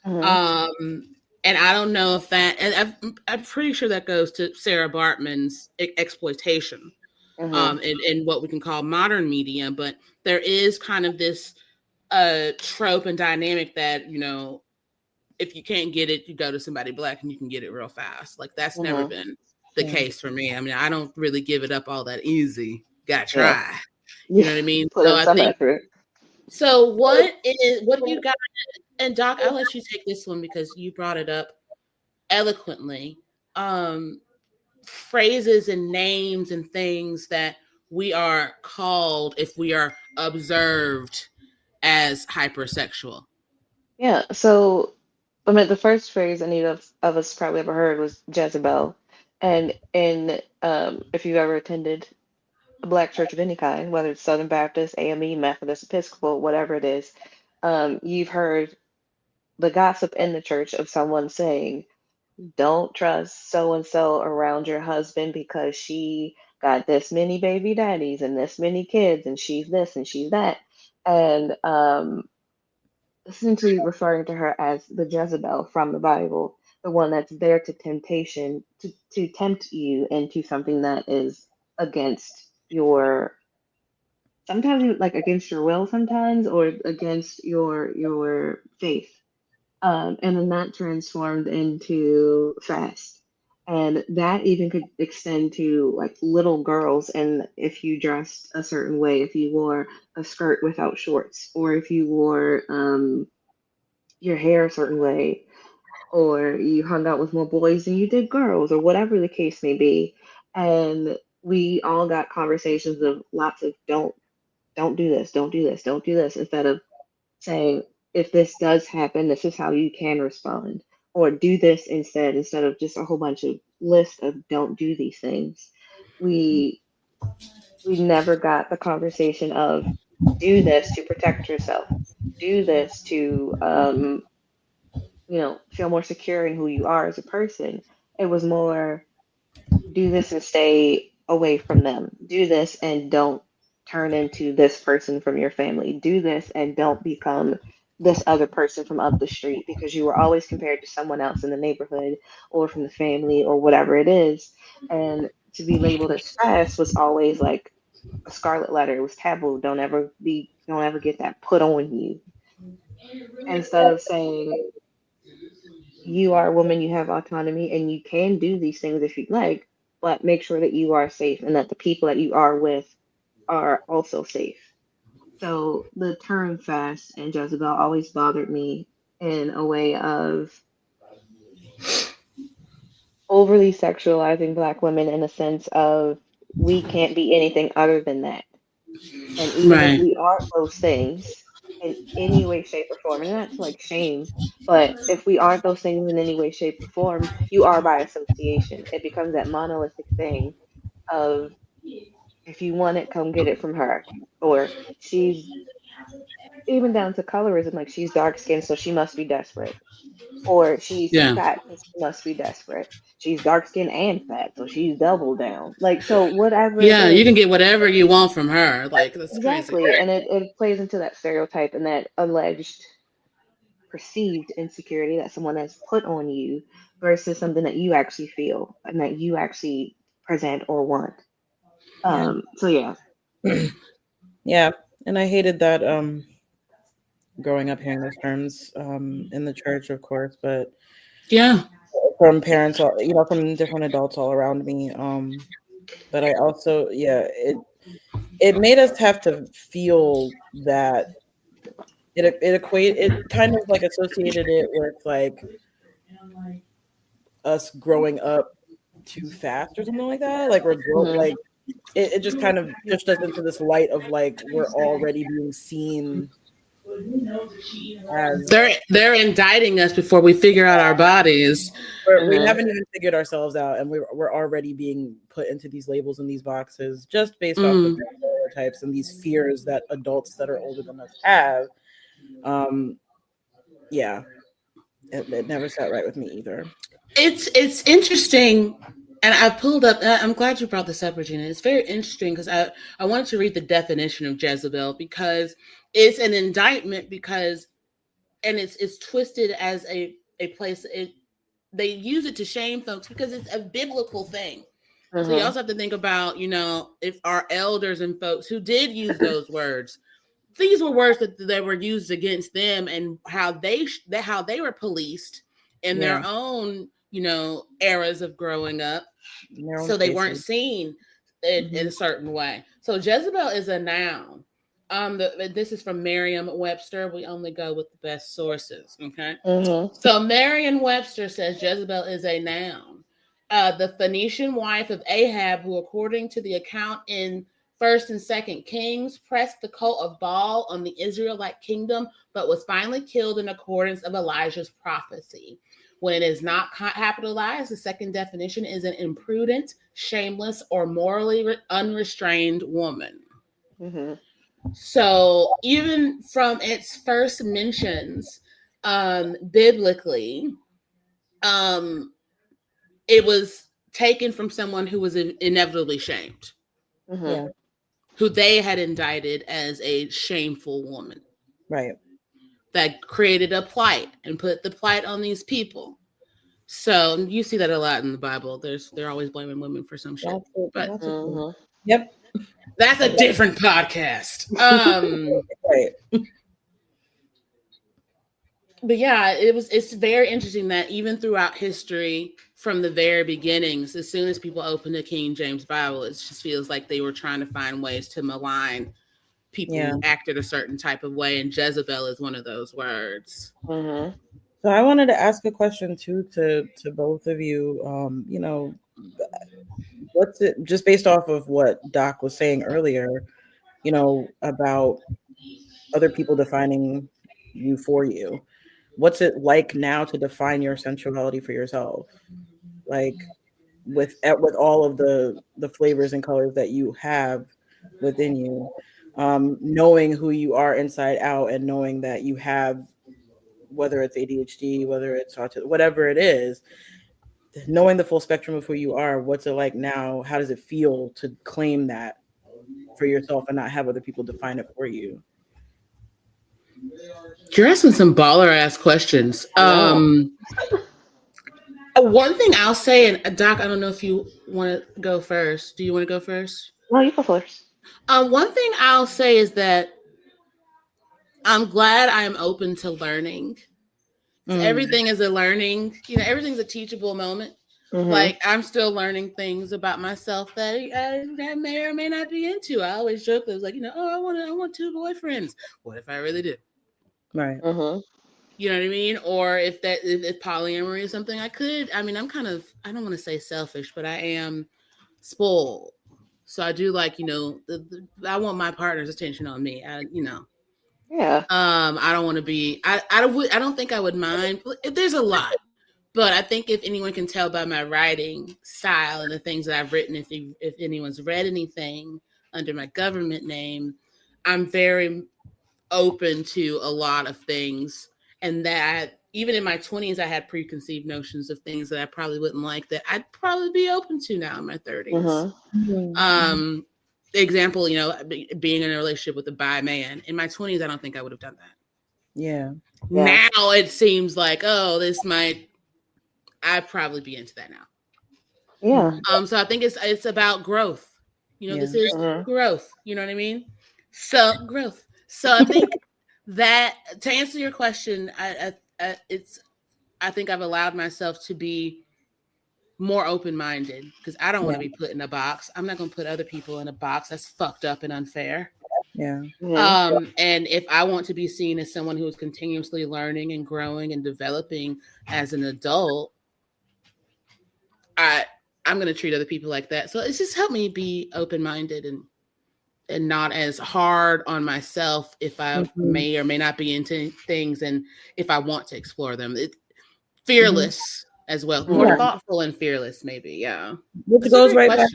And I don't know if that, and I'm pretty sure that goes to Sarah Bartman's exploitation in what we can call modern media. But there is kind of this trope and dynamic that, you know, if you can't get it, you go to somebody Black and you can get it real fast. Like that's never been the case for me. I mean, I don't really give it up all that easy. Gotta try. You know what I mean? Put in some effort. So what you got? And Doc, I'll let you take this one because you brought it up eloquently. Phrases and names and things that we are called if we are observed as hypersexual. Yeah. So, I mean, the first phrase any of us probably ever heard was Jezebel, and if you've ever attended a Black church of any kind, whether it's Southern Baptist, AME, Methodist, Episcopal, whatever it is, you've heard the gossip in the church of someone saying, don't trust so and so around your husband because she got this many baby daddies and this many kids and she's this and she's that. And essentially referring to her as the Jezebel from the Bible, the one that's there to temptation, to tempt you into something that is against your, sometimes like against your will sometimes, or against your faith. And then that transformed into fast. And that even could extend to like little girls. And if you dressed a certain way, if you wore a skirt without shorts, or if you wore your hair a certain way, or you hung out with more boys than you did girls, or whatever the case may be. And we all got conversations of lots of don't do this, don't do this, don't do this, instead of saying, if this does happen, this is how you can respond, or do this instead of just a whole bunch of lists of don't do these things. We we never got the conversation of do this to protect yourself, do this to feel more secure in who you are as a person. It was more do this and stay away from them. Do this and don't turn into this person from your family. Do this and don't become this other person from up the street, because you were always compared to someone else in the neighborhood or from the family or whatever it is. And to be labeled as fast was always like a scarlet letter. It was taboo. Don't ever get that put on you. Instead of saying, you are a woman, you have autonomy, and you can do these things if you'd like, but make sure that you are safe and that the people that you are with are also safe. So the term fast and Jezebel always bothered me in a way of overly sexualizing Black women, in a sense of we can't be anything other than that. And even if Right. we are those things in any way, shape, or form, and not to like shame, but if we aren't those things in any way, shape, or form, you are by association. It becomes that monolithic thing of, if you want it, come get it from her. Or she's, even down to colorism, like she's dark skinned, so she must be desperate. Or she's Yeah. fat, so she must be desperate. She's dark skinned and fat, so she's double down. Like, so whatever it Yeah, you is. can get whatever you want from her. Like, that's crazy. Exactly. And it plays into that stereotype and that alleged perceived insecurity that someone has put on you versus something that you actually feel and that you actually present or want. So yeah. Yeah. And I hated that growing up hearing those terms in the church, of course, but Yeah. from parents, from different adults all around me. But I also, it made us have to feel that it kind of like associated it with like us growing up too fast or something like that. Like Mhm. it just kind of pushed us into this light of like we're already being seen as They're indicting us before we figure out our bodies. we Mhm. haven't even figured ourselves out, and we're already being put into these labels and these boxes just based off of stereotypes and these fears that adults that are older than us have. Yeah, it never sat right with me either. It's interesting, and I pulled up. I'm glad you brought this up, Regina. It's very interesting because I wanted to read the definition of Jezebel, because it's an indictment, and it's twisted as a place. They use it to shame folks because it's a biblical thing. So you Mhm. also have to think about, if our elders and folks who did use those words, these were words that were used against them, and how they were policed in their own, eras of growing up. In their own So they weren't spaces. seen in a certain way. So Jezebel is a noun. This is from Merriam-Webster. We only go with the best sources. Okay. Mhm. So Merriam-Webster says Jezebel is a noun. The Phoenician wife of Ahab, who, according to the account in First and Second Kings, pressed the cult of Baal on the Israelite kingdom, but was finally killed in accordance of Elijah's prophecy. When it is not capitalized, the second definition is an imprudent, shameless, or morally unrestrained woman. Mhm. So even from its first mentions, biblically, it was taken from someone who was inevitably shamed, Mhm. who they had indicted as a shameful woman, Right. that created a plight and put the plight on these people. So you see that a lot in the Bible. They're always blaming women for some shit, but Lots of things. Mhm. Yep. that's a different podcast. Right. But yeah, it's very interesting that even throughout history, from the very beginnings, as soon as people open the King James Bible, it just feels like they were trying to find ways to malign people who acted a certain type of way, and Jezebel is one of those words. Mm-hmm. So I wanted to ask a question too to both of you. You know, what's it, just based off of what Doc was saying earlier, you know, about other people defining you for you. What's it like now to define your sensuality for yourself? Like with all of the flavors and colors that you have within you, knowing who you are inside out, and knowing that you have, whether it's ADHD, whether it's autism, whatever it is, knowing the full spectrum of who you are. What's it like now? How does it feel to claim that for yourself and not have other people define it for you? You're asking some baller ass questions. One thing I'll say, and Doc, I don't know if you want to go first. Do you want to go first? No, you go first. One thing I'll say is that I'm glad I'm open to learning. Everything is a learning, everything's a teachable moment. Mm-hmm. Like, I'm still learning things about myself that I may or may not be into. I always joke that, like, I want 2 boyfriends. What if I really do? Right. Mm-hmm. You know what I mean? Or if polyamory is something I could, I'm kind of, I don't want to say selfish, but I am spoiled. So I do like, I want my partner's attention on me. Yeah. I don't want to be, I don't think I would mind. There's a lot, but I think if anyone can tell by my writing style and the things that I've written, if anyone's read anything under my government name, I'm very open to a lot of things. And that even in my 20s, I had preconceived notions of things that I probably wouldn't like that I'd probably be open to now in my 30s. Mm-hmm. Example, being in a relationship with a bi man. In my 20s, I don't think I would have done that. Yeah. Now it seems like, I'd probably be into that now. Yeah. So I think it's about growth. This is growth. You know what I mean? So growth. So I think that, to answer your question, I think I've allowed myself to be more open-minded, because I don't want to be put in a box. I'm not going to put other people in a box. That's fucked up and unfair. Yeah. And if I want to be seen as someone who is continuously learning and growing and developing as an adult, I'm going to treat other people like that. So it's just helped me be open-minded and not as hard on myself if I may or may not be into things, and if I want to explore them. Fearless as well, more thoughtful and fearless, maybe. Yeah, which goes right back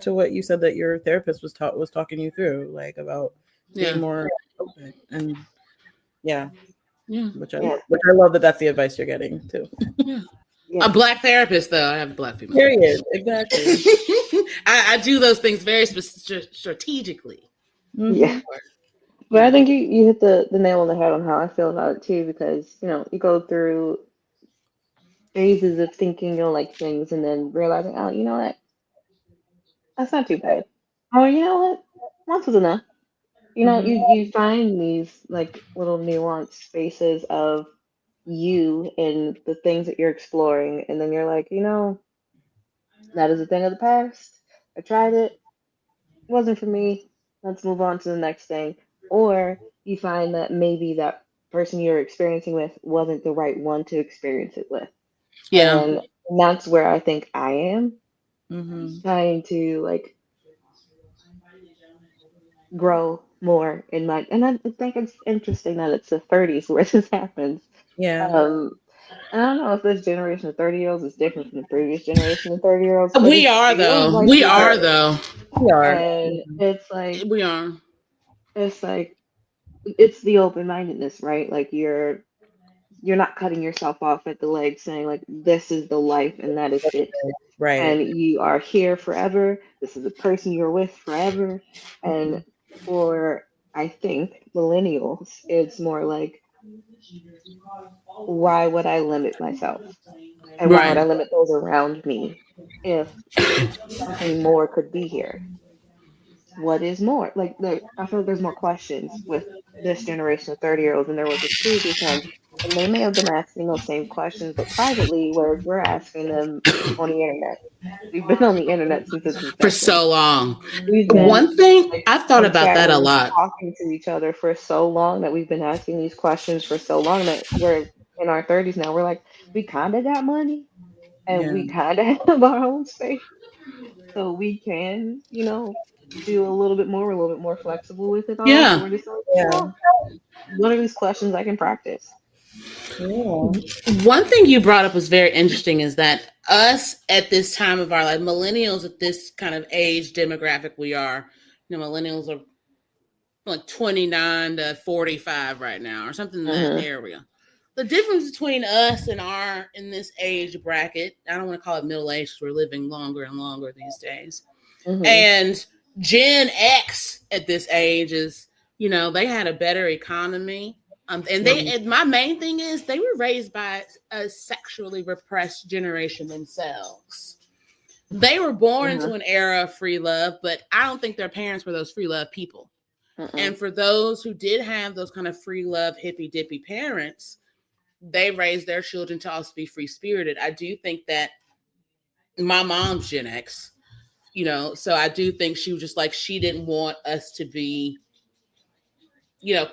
to what you said that your therapist was talking you through, like about being more open. And which I love that's the advice you're getting too. A Black therapist, though. I have a Black female. Period. Exactly. I do those things very strategically. Yeah. But I think you hit the nail on the head on how I feel about it too, because you go through phases of thinking you'll like things and then realizing, oh, you know what, that's not too bad. Oh, you know what, once was enough. You find these like little nuanced spaces of you and the things that you're exploring, and then you're like, that is a thing of the past. I tried it, wasn't for me. Let's move on to the next thing. Or you find that maybe that person you're experiencing with wasn't the right one to experience it with. Yeah. And that's where I think I am trying to like grow more in my, and I think it's interesting that it's the 30s where this happens. Yeah. I don't know if this generation of 30-year-olds is different from the previous generation of 30-year-olds. We are though. We are though. We are. And it's like, we are. It's like, it's the open-mindedness, right? Like you're not cutting yourself off at the leg saying like, this is the life and that is it. Right. And you are here forever. This is the person you're with forever. And for, I think, millennials, it's more like, why would I limit myself? And why would I limit those around me if something more could be here? what is more? Like, I feel like there's more questions with this generation of 30-year-olds than there was with previous ones. And they may have been asking those same questions, but privately, where we're asking them on the internet. We've been on the internet since its For inception. so long. We've been One thing like I've thought in about chat that a rooms lot. talking to each other for so long, that we've been asking these questions for so long, that we're in our 30s now. We're like, we kind of got money and we kind of have our own space. So we can, do a little bit more, we're a little bit more flexible with it all. So Yeah. we're just like, Yeah. what are these questions I can practice? Yeah. One thing you brought up was very interesting, is that us at this time of our life, millennials at this kind of age demographic we are, millennials are like 29 to 45 right now, or something in that area. The difference between us and in this age bracket, I don't want to call it middle age, because we're living longer and longer these days. And Gen X at this age is, they had a better economy. And my main thing is they were raised by a sexually repressed generation themselves. They were born into an era of free love, but I don't think their parents were those free love people. And for those who did have those kind of free love, hippy dippy parents, they raised their children to also be free spirited. I do think that my mom's Gen X, so I do think she was just like, she didn't want us to be,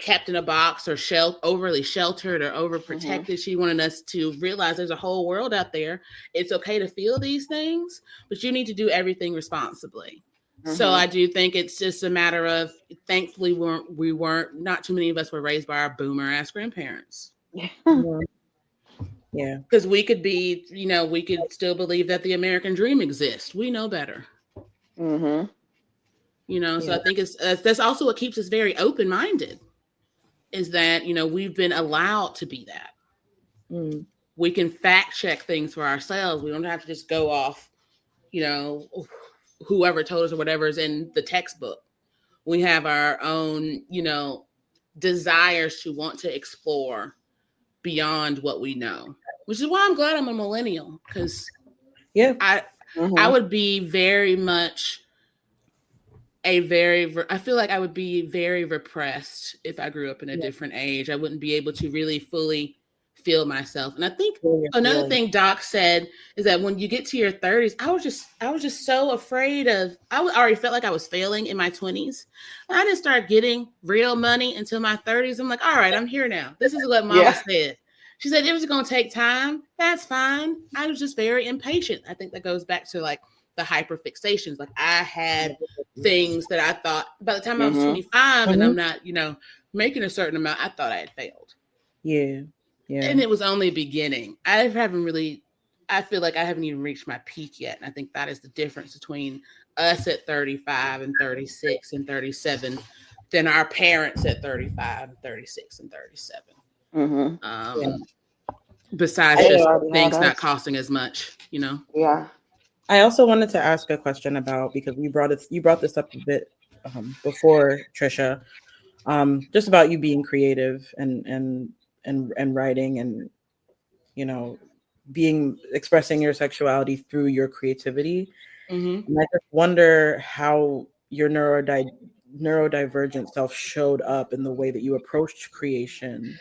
kept in a box or overly sheltered or overprotected. She wanted us to realize there's a whole world out there. It's okay to feel these things, but you need to do everything responsibly. So I do think it's just a matter of, thankfully, not too many of us were raised by our boomer ass grandparents. Yeah. Because we could be, we could still believe that the American dream exists. We know better. So I think that's also what keeps us very open-minded, is that, we've been allowed to be that. We can fact check things for ourselves. We don't have to just go off, whoever told us or whatever is in the textbook. We have our own, desires to want to explore beyond what we know, which is why I'm glad I'm a millennial, because I would be very much I feel like I would be very repressed if I grew up in a different age. I wouldn't be able to really fully feel myself. And I think another thing Doc said is that when you get to your 30s, I was just so afraid of, I already felt like I was failing in my 20s. And I didn't start getting real money until my 30s. I'm like, all right, I'm here now. This is what Mama said. She said it was going to take time. That's fine. I was just very impatient. I think that goes back to like the hyperfixations. Like, I had things that I thought by the time I was 25 and I'm not, making a certain amount, I thought I had failed. Yeah. And it was only beginning. I feel like I haven't even reached my peak yet. And I think that is the difference between us at 35 and 36 and 37 than our parents at 35 and 36 and 37. Besides just things not costing as much, Yeah. I also wanted to ask a question about, because you brought this up a bit before, Trisha, just about you being creative and writing and, expressing your sexuality through your creativity. And I just wonder how your neurodivergent self showed up in the way that you approached creation.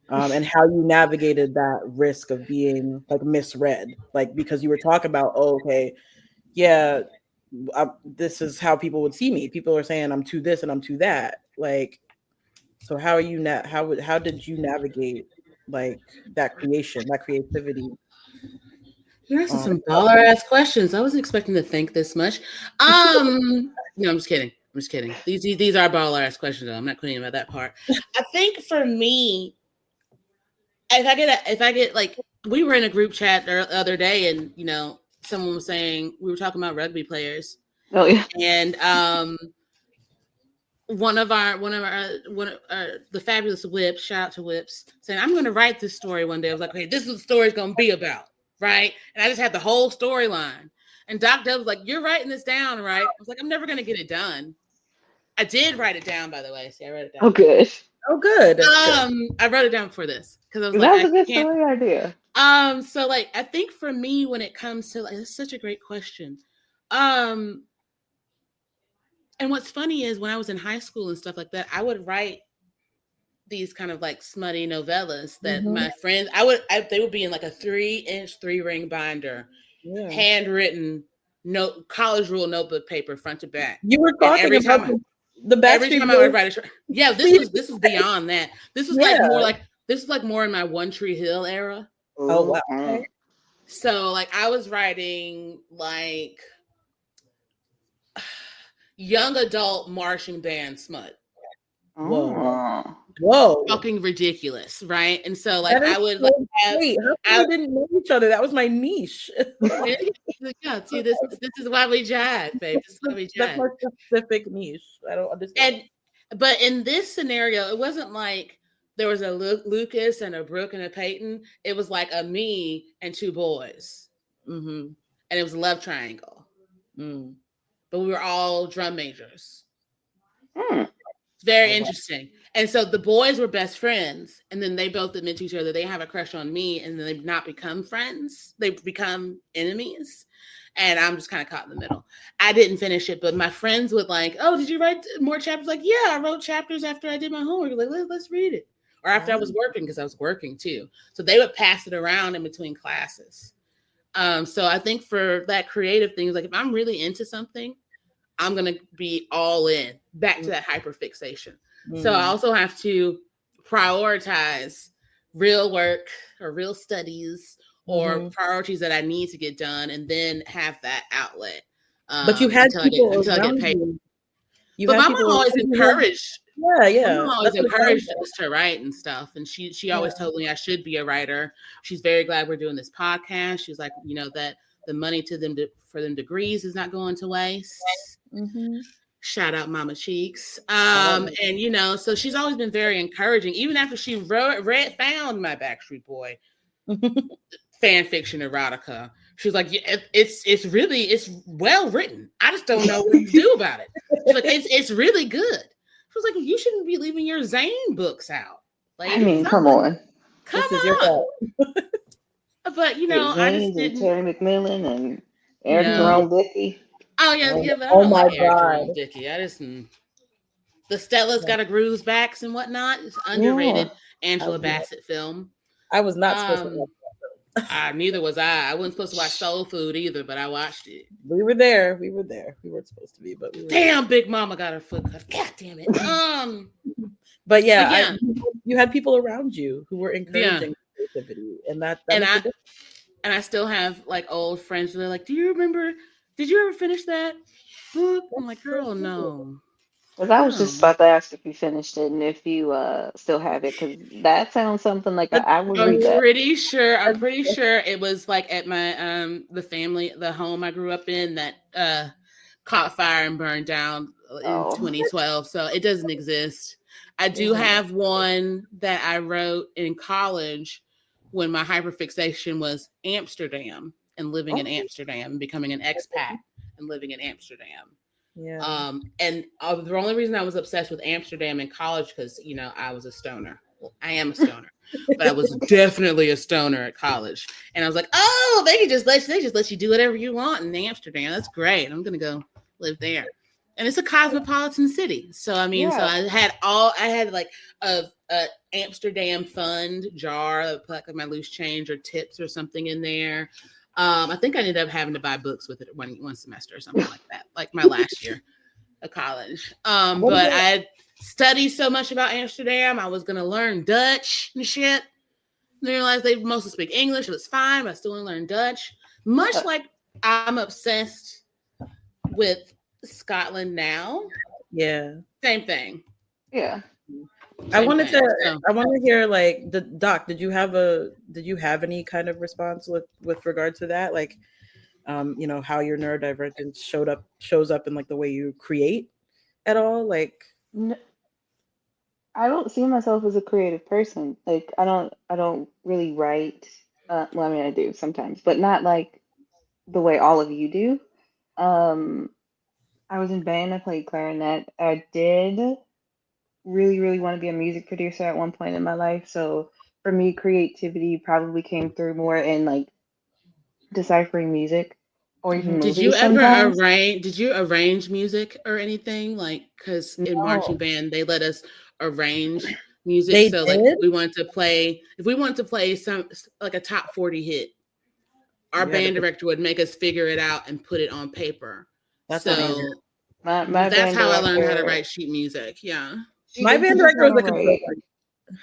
And how you navigated that risk of being like misread, like, because you were talking about, this is how people would see me. People are saying I'm to this and I'm to that. Like, so how are you how did you navigate like that creativity? You're asking some baller ass questions. I wasn't expecting to think this much. No, I'm just kidding. These are baller ass questions, though. I'm not complaining about that part. I think for me, if I get like, we were in a group chat the other day, and someone was saying, we were talking about rugby players. Oh yeah. And one of the fabulous Whips, shout out to Whips, saying, I'm going to write this story one day. I was like, okay, this is what the story's going to be about, right? And I just had the whole storyline. And Doc Dub was like, you're writing this down, right? I was like, I'm never going to get it done. I did write it down, by the way. See, I wrote it down. Oh, good. Oh, good. I wrote it down for this because I was That like, was a good story idea. So like, I think for me, when it comes to, like, it's such a great question. And what's funny is when I was in high school and stuff like that, I would write these kind of like smutty novellas that my friends, they would be in like a 3-inch 3-ring binder, handwritten college rule notebook paper front to back. You were talking about the Backstreet every time I would write this was beyond that. This was like more in my One Tree Hill era. Oh wow. Okay. So like I was writing like young adult marching band smut. Whoa. Fucking ridiculous, right? And so like I would like I didn't know each other. That was my niche. Yeah, see, this is why we jive, babe. This is why we jive. That's my specific niche. I don't understand. But in this scenario, it wasn't like there was a Lucas and a Brooke and a Peyton. It was like a me and 2 boys. Mm-hmm. And it was a love triangle. Mm. But we were all drum majors. It's very interesting. And so the boys were best friends. And then they both admit to each other they have a crush on me. And then they've not become friends. They've become enemies. And I'm just kind of caught in the middle. I didn't finish it, but my friends would like, oh, did you write more chapters? Like, yeah, I wrote chapters after I did my homework. Like, let's read it. Or after I was working, because I was working too. So they would pass it around in between classes. So I think for that creative thing, like if I'm really into something, I'm going to be all in, back to that hyperfixation. So I also have to prioritize real work or real studies or priorities that I need to get done, and then have that outlet. But you had people around you. But my mom always encouraged. Yeah. My mom always encouraged us to write and stuff, and she always told me I should be a writer. She's very glad we're doing this podcast. She's like, that the money for them degrees is not going to waste. Mm-hmm. Shout out Mama Cheeks. And so she's always been very encouraging, even after she found my Backstreet Boy fan fiction erotica. She was like, yeah, it's well written. I just don't know what to do about it. She's like, it's really good. She was like, you shouldn't be leaving your Zane books out. Like, I mean, come on. This is your fault. But I just didn't. Terry McMillan and Eric Jerome Dickey. Oh yeah, but I don't like Eric Jerome Dickey. I just the Stella's got a grooves backs and whatnot. It's underrated Angela Bassett film. I was not supposed to watch that. Neither was I. I wasn't supposed to watch Soul Food either, but I watched it. We were there. We weren't supposed to be, but we were damn there. Big Mama got her foot cut. God damn it. But yeah, you had people around you who were encouraging creativity, and I still have like old friends who are like, do you remember? Did you ever finish that book? I'm like, girl, no. Because I was just about to ask if you finished it and if you still have it, because that sounds something like I would read that. I'm pretty sure it was like at my the home I grew up in that caught fire and burned down in 2012. So it doesn't exist. I do have one that I wrote in college when my hyperfixation was Amsterdam and living in Amsterdam, becoming an expat and living in Amsterdam. Yeah. And the only reason I was obsessed with Amsterdam in college, because I was a stoner. Well, I am a stoner, but I was definitely a stoner at college. And I was like, oh, they just let you do whatever you want in Amsterdam. That's great. I'm gonna go live there. And it's a cosmopolitan city. So I mean, so I had like a Amsterdam fund jar of like my loose change or tips or something in there. I think I ended up having to buy books with it one semester or something like that, like my last year of college. But I had studied so much about Amsterdam, I was going to learn Dutch and shit. And I realized they mostly speak English, it was fine, but I still want to learn Dutch. Much like I'm obsessed with Scotland now. Yeah. Same thing. Yeah. I want to hear like the doc. Did you have any kind of response with regard to that? Like, how your neurodivergence shows up in like the way you create at all? Like, no, I don't see myself as a creative person. Like, I don't really write. Well, I mean, I do sometimes, but not like the way all of you do. I was in band. I played clarinet. I did really, really want to be a music producer at one point in my life. So for me, creativity probably came through more in like deciphering music. or even Did movies you ever sometimes. arrange music or anything? Like, because in marching No. band, they let us arrange music. They So like did? if we wanted to play some like a top 40 hit, our You had to band pick- director would make us figure it out and put it on paper. That's amazing. So My that's band how I learned how to director, write sheet music. Yeah. she My did band teach us director how was to a control write. freak.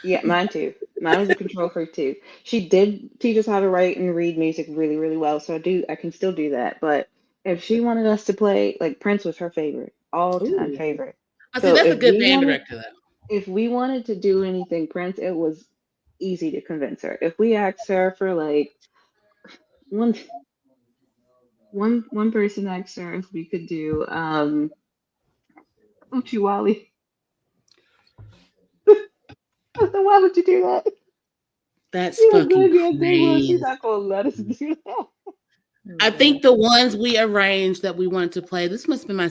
Yeah, mine too. Mine was a control freak too. She did teach us how to write and read music really, really well. So I can still do that. But if she wanted us to play, like Prince was her favorite, all time Ooh. favorite. I see So that's a good band director though. if we wanted to do anything Prince, it was easy to convince her. If we asked her for like one one person asked her if we could do Uchiwali. I said, why would you do that? That's She was fucking good, yeah, good. Well, she's crazy. not gonna let us do that. I think the ones we arranged that we wanted to play, this must have been my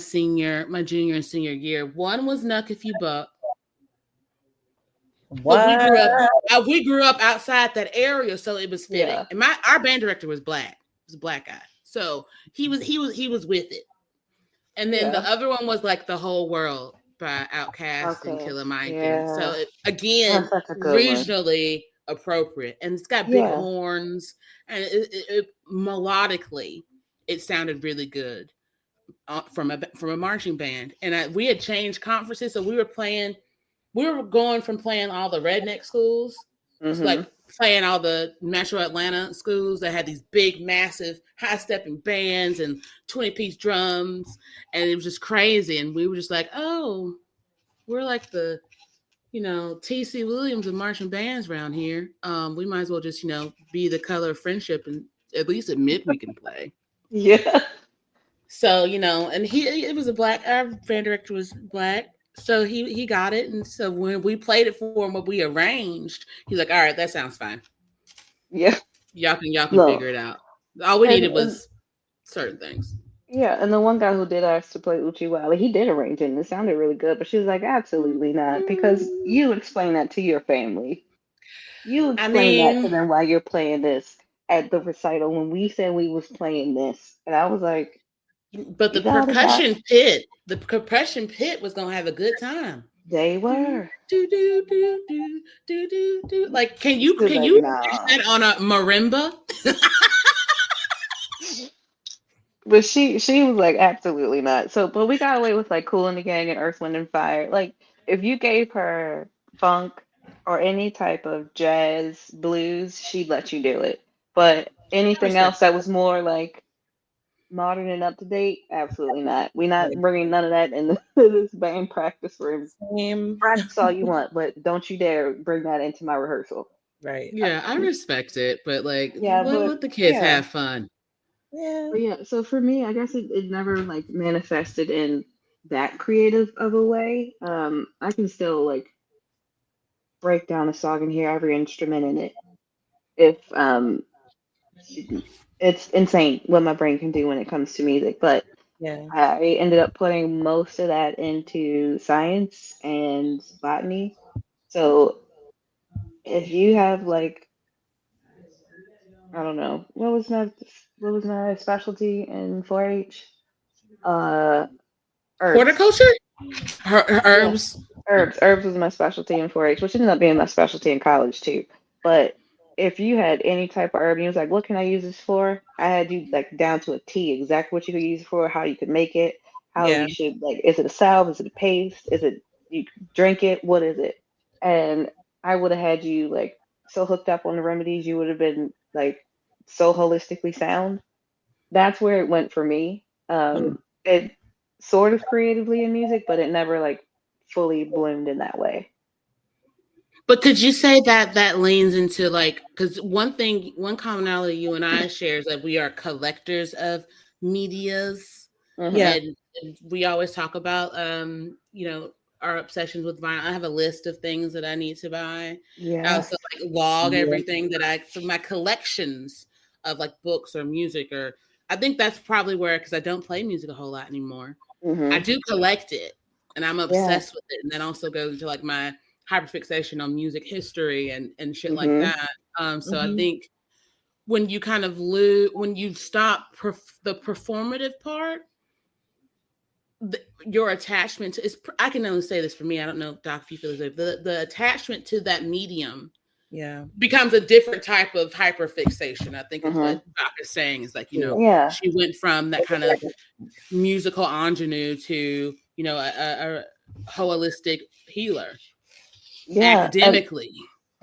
junior and senior year. One was Nuck If You Buck. But What? we grew up outside that area, so it was fitting. Yeah. And our band director was black. He was a black guy. So he was with it. And then the Yeah. other one was like The Whole World by Outkast and Okay. Killer Mike. And so Yeah. again, That's such a good one. regionally appropriate. And it's got big Yeah. horns and it melodically it sounded really good from a marching band. And we had changed conferences, so we were going from playing all the redneck schools, like playing all the Metro Atlanta schools that had these big, massive, high-stepping bands and 20-piece drums, and it was just crazy. And we were just like, oh, we're like the, T.C. Williams of marching bands around here. We might as well just, be the color of friendship and at least admit we can play. Yeah. So, and it was our band director was black. So he got it. And so when we played it for him, what we arranged, he's like, all right, that sounds fine. Yeah. Y'all can No. figure it out. All we needed was certain things. Yeah, and the one guy who did ask to play Uchiwali, he did arrange it and it sounded really good, but she was like, absolutely not, because you explain that to your family. You explain that to them while you're playing this at the recital when we said we was playing this. And I was like, but the percussion pit was gonna have a good time. They were. Do. Like, can you Nah. that on a marimba? But she was like, absolutely not. So, but we got away with like Kool and the Gang and Earth, Wind and Fire. Like, if you gave her funk or any type of jazz, blues, she'd let you do it. But anything else that was more like modern and up to date, absolutely not. We're not bringing none of that in this band practice room. Practice all you want, but don't you dare bring that into my rehearsal. Right. Yeah, I respect it, but like, Yeah, let the kids have fun. Yeah. But yeah, so for me, I guess it never like manifested in that creative of a way. I can still like break down a song and hear every instrument in it. If it's insane what my brain can do when it comes to music. But Yeah. I ended up putting most of that into science and botany. So if you have like, I don't know, what was my specialty in 4-H? Herbs. Horticulture? Herbs. Yeah. Herbs was my specialty in 4-H, which ended up being my specialty in college too. But if you had any type of herb, and you was like, what can I use this for? I had you like down to a T, exactly what you could use it for, how you could make it, how you should like, is it a salve, is it a paste, is it you drink it, what is it? And I would have had you like so hooked up on the remedies, you would have been like so holistically sound. That's where it went for me. It sort of creatively in music, but it never like fully bloomed in that way. But could you say that leans into like, because one commonality you and I share is that we are collectors of medias. Yeah. And we always talk about, our obsessions with vinyl. I have a list of things that I need to buy. Yeah. I also like log everything so my collections of like books or music, or I think that's probably where, because I don't play music a whole lot anymore. I do collect it and I'm obsessed with it. And that also goes into like my hyperfixation on music history and shit like that. So I think when you kind of lose, when you stop the performative part, your attachment to, I can only say this for me. I don't know, Doc, if you feel the attachment to that medium becomes a different type of hyperfixation. I think is what Doc is saying, is like, she went from that kind of musical ingenue to, a holistic healer academically.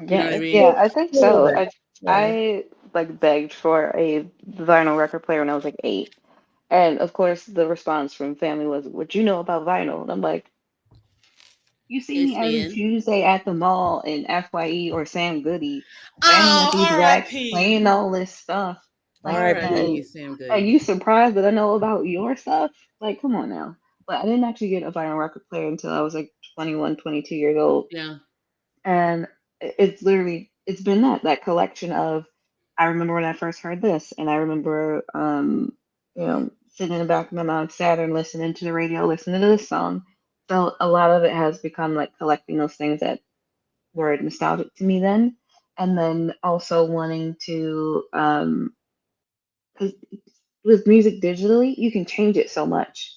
You know what I mean? Yeah, I think so. I like begged for a vinyl record player when I was like 8. And of course the response from family was, "What you know about vinyl?" And I'm like, you see me every Tuesday at the mall in FYE or Sam Goody, standing at these racks, playing all this stuff. Like, are you surprised that I know about your stuff? Like, come on now. But I didn't actually get a vinyl record player until I was like 21, 22 years old. Yeah. And it's literally, it's been that collection of, I remember when I first heard this, and I remember, sitting in the back of my mom's Saturn, listening to the radio, listening to this song. So a lot of it has become like collecting those things that were nostalgic to me then, and then also wanting to, because with music digitally, you can change it so much.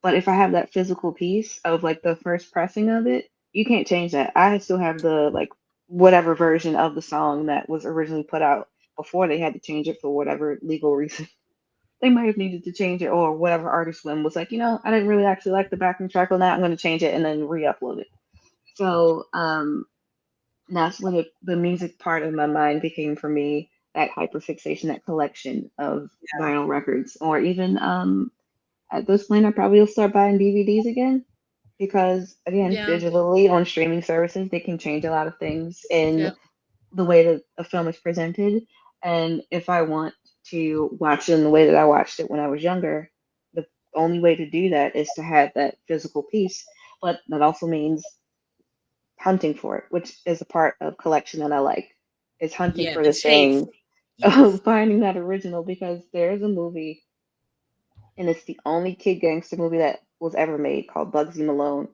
But if I have that physical piece of like the first pressing of it, you can't change that. I still have the like whatever version of the song that was originally put out before they had to change it for whatever legal reason. They might have needed to change it, or whatever artist whim was like, I didn't really actually like the backing track on that. I'm going to change it and then re-upload it. So that's when the music part of my mind became for me that hyperfixation, that collection of vinyl records, or even at this point, I probably will start buying DVDs again because, again, digitally on streaming services, they can change a lot of things in the way that a film is presented. And if I want to watch it in the way that I watched it when I was younger, the only way to do that is to have that physical piece. But that also means hunting for it, which is a part of collection that I like. It's hunting for the thing of finding that original, because there's a movie, and it's the only kid gangster movie that was ever made, called Bugsy Malone.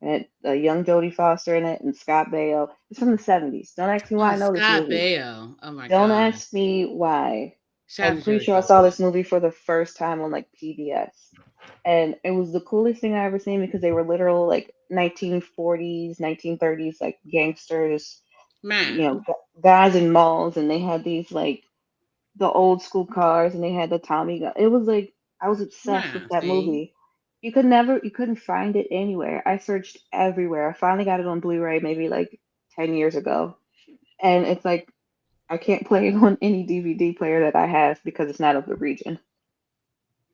And young Jodie Foster in it, and Scott Baio. It's from the 70s. Don't ask me why I know this movie. Scott Baio. Oh my God. Don't ask me why. I'm pretty sure I saw this movie for the first time on like PBS. And it was the coolest thing I ever seen, because they were literal like 1940s, 1930s like gangsters, guys in malls, and they had these like the old school cars, and they had the Tommy gun. It was like, I was obsessed with that movie. You couldn't find it anywhere. I searched everywhere. I finally got it on Blu-ray maybe like 10 years ago. And it's like, I can't play it on any DVD player that I have because it's not of the region,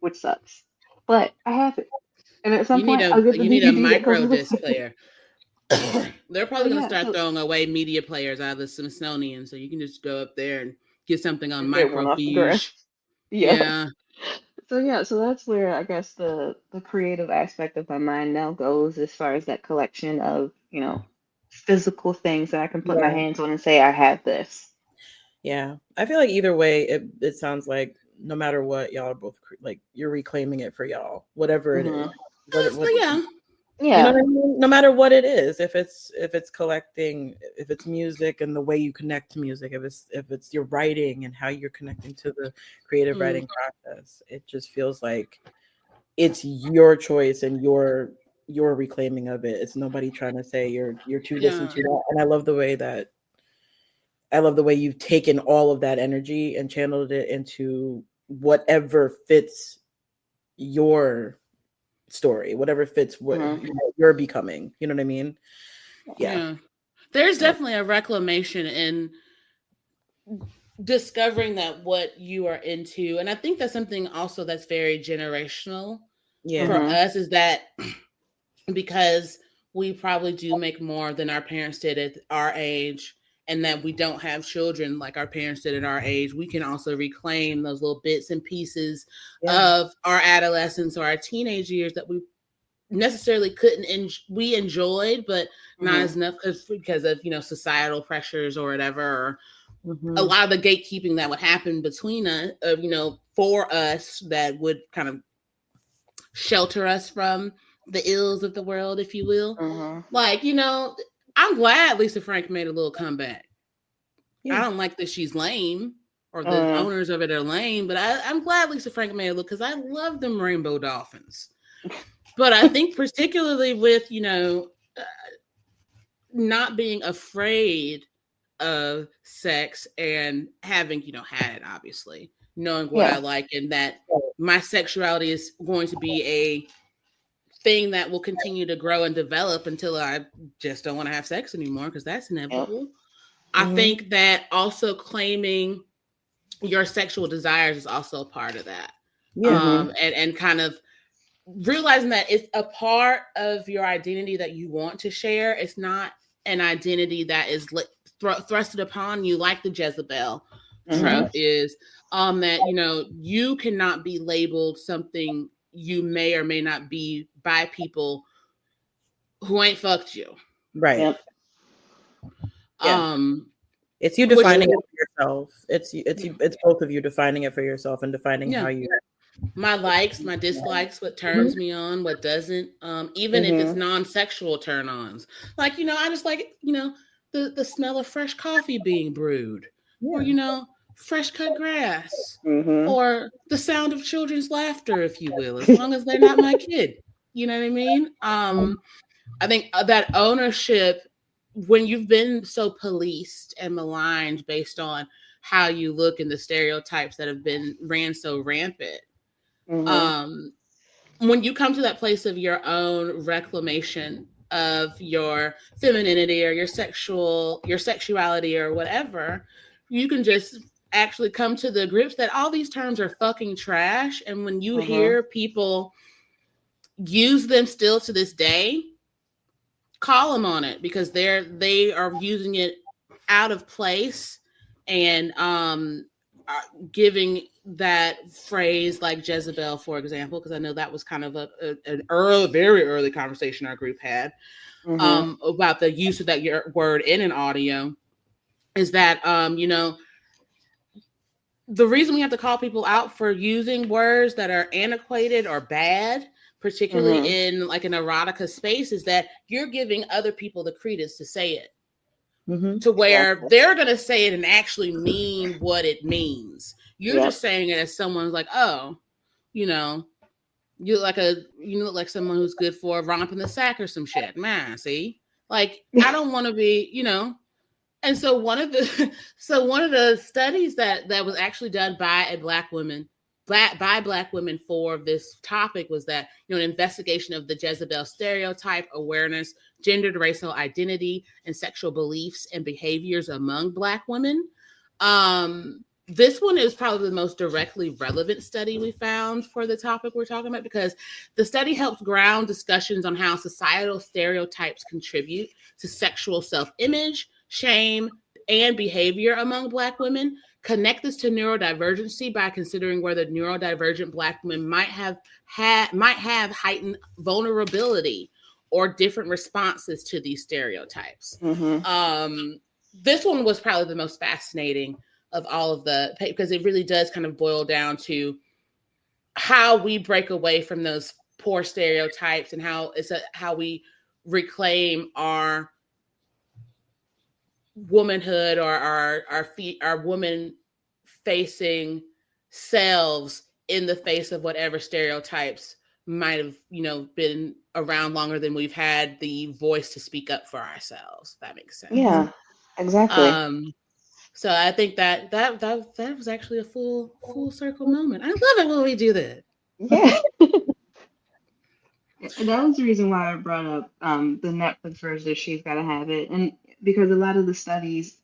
which sucks. But I have it. And at some point, I'll get the DVD. You need a micro disc player. They're probably going to start throwing away media players out of the Smithsonian, so you can just go up there and get something on microfiche. Yeah. So that's where I guess the creative aspect of my mind now goes, as far as that collection of, physical things that I can put my hands on and say, I have this. Yeah. I feel like either way, it sounds like no matter what, y'all are both like, you're reclaiming it for y'all, whatever it is. You know what I mean? No matter what it is, if it's collecting, if it's music and the way you connect to music, if it's your writing and how you're connecting to the creative writing process, it just feels like it's your choice and your reclaiming of it. It's nobody trying to say you're too this and too that. And I love the way you've taken all of that energy and channeled it into whatever fits your story, whatever fits what you're becoming. You know what I mean? Yeah. There's definitely a reclamation in discovering that what you are into. And I think that's something also that's very generational for us, is that because we probably do make more than our parents did at our age, and that we don't have children like our parents did at our age, we can also reclaim those little bits and pieces of our adolescence or our teenage years that we necessarily we enjoyed, but not as enough because of, societal pressures or whatever, or a lot of the gatekeeping that would happen between us, for us, that would kind of shelter us from the ills of the world, if you will. Like, I'm glad Lisa Frank made a little comeback. I don't like that she's lame or the owners of it are lame. But I'm glad Lisa Frank made it look, because I love them rainbow dolphins. But I think particularly with, not being afraid of sex and having, had it, obviously, knowing what I like, and that my sexuality is going to be a thing that will continue to grow and develop until I just don't want to have sex anymore, because that's inevitable. I think that also claiming your sexual desires is also a part of that. And kind of realizing that it's a part of your identity that you want to share. It's not an identity that is thrusted upon you like the Jezebel trope is, that, you cannot be labeled something you may or may not be by people who ain't fucked you. Right. It's you defining it for yourself. It's both of you defining it for yourself and defining how you. My likes, my dislikes, what turns me on, what doesn't, even if it's non-sexual turn-ons. Like, I just like, the smell of fresh coffee being brewed, or, fresh cut grass, or the sound of children's laughter, if you will, as long as they're not my kid. You know what I mean? I think that ownership, when you've been so policed and maligned based on how you look and the stereotypes that have been ran so rampant, when you come to that place of your own reclamation of your femininity or your sexuality or whatever, you can just actually come to the grips that all these terms are fucking trash. And when you hear people use them still to this day, call them on it, because they are using it out of place and giving that phrase like Jezebel, for example, because I know that was kind of an very early conversation our group had about the use of that word in an audio, is that, the reason we have to call people out for using words that are antiquated or bad, particularly in like an erotica space, is that you're giving other people the credence to say it. To where they're going to say it and actually mean what it means. You're just saying it as someone's like, oh, you look like someone who's good for a romp in the sack or some shit. Man, see? Like, I don't want to be, And so one of the studies that was actually done by Black women for this topic was that, an investigation of the Jezebel stereotype, awareness, gendered racial identity, and sexual beliefs and behaviors among Black women. This one is probably the most directly relevant study we found for the topic we're talking about, because the study helps ground discussions on how societal stereotypes contribute to sexual self-image, shame, and behavior among Black women. Connect this to neurodivergency by considering whether neurodivergent Black women might have heightened vulnerability or different responses to these stereotypes. This one was probably the most fascinating of all of the, because it really does kind of boil down to how we break away from those poor stereotypes and how we reclaim our womanhood or our woman facing selves in the face of whatever stereotypes might have been around longer than we've had the voice to speak up for ourselves, if that makes sense. Yeah, exactly. So I think that was actually a full circle moment. I love it when we do that. Yeah. And that was the reason why I brought up the Netflix version of She's Gotta Have It. And because a lot of the studies,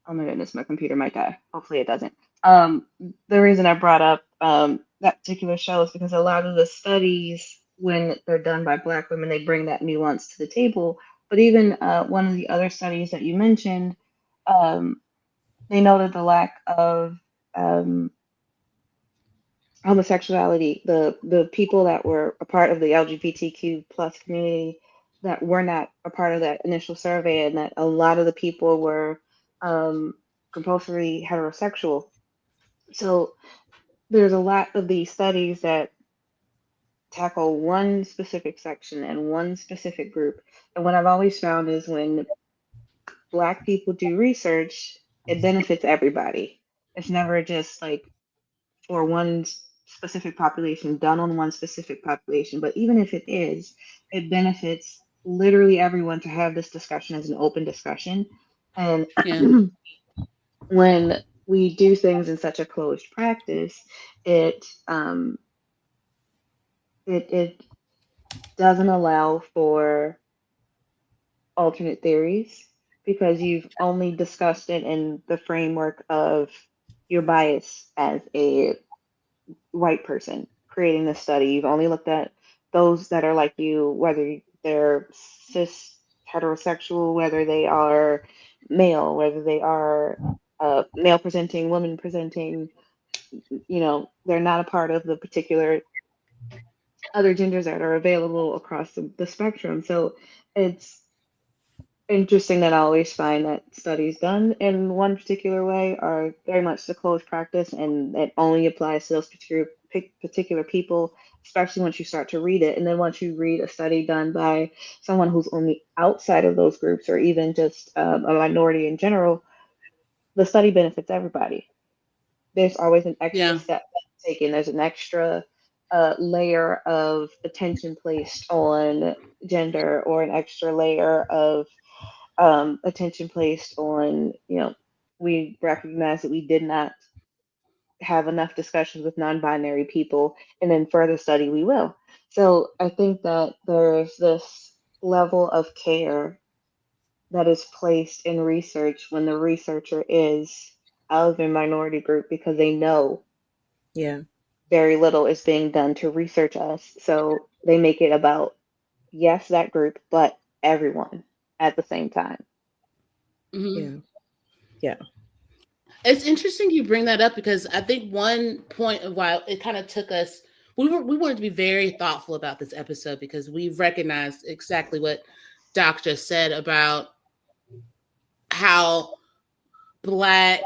oh my goodness, my computer might die. Hopefully it doesn't. The reason I brought up that particular show is because a lot of the studies, when they're done by Black women, they bring that nuance to the table. But even one of the other studies that you mentioned, they noted the lack of homosexuality, the people that were a part of the LGBTQ plus community that were not a part of that initial survey, and that a lot of the people were compulsorily heterosexual. So there's a lot of these studies that tackle one specific section and one specific group. And what I've always found is when Black people do research, it benefits everybody. It's never just like for one specific population, done on one specific population. But even if it is, it benefits literally everyone to have this discussion as an open discussion. And Yeah. when we do things in such a closed practice, it it doesn't allow for alternate theories because you've only discussed it in the framework of your bias as a white person creating this study. You've only looked at those that are like you, whether they're cis heterosexual, whether they are male, whether they are male presenting, women presenting, they're not a part of the particular other genders that are available across the spectrum. So it's interesting that I always find that studies done in one particular way are very much the closed practice, and it only applies to those particular people, especially once you start to read it. And then once you read a study done by someone who's only outside of those groups, or even just a minority in general, the study benefits everybody. There's always an extra step taken. There's an extra layer of attention placed on gender, or an extra layer of attention placed on, we recognize that we did not have enough discussions with non-binary people, and then further study we will. So I think that there's this level of care that is placed in research when the researcher is of a minority group, because they know very little is being done to research us. So they make it about, yes, that group, but everyone at the same time. Mm-hmm. Yeah. It's interesting you bring that up, because I think one point of why it kind of took us, we wanted to be very thoughtful about this episode, because we've recognized exactly what Doc just said about how Black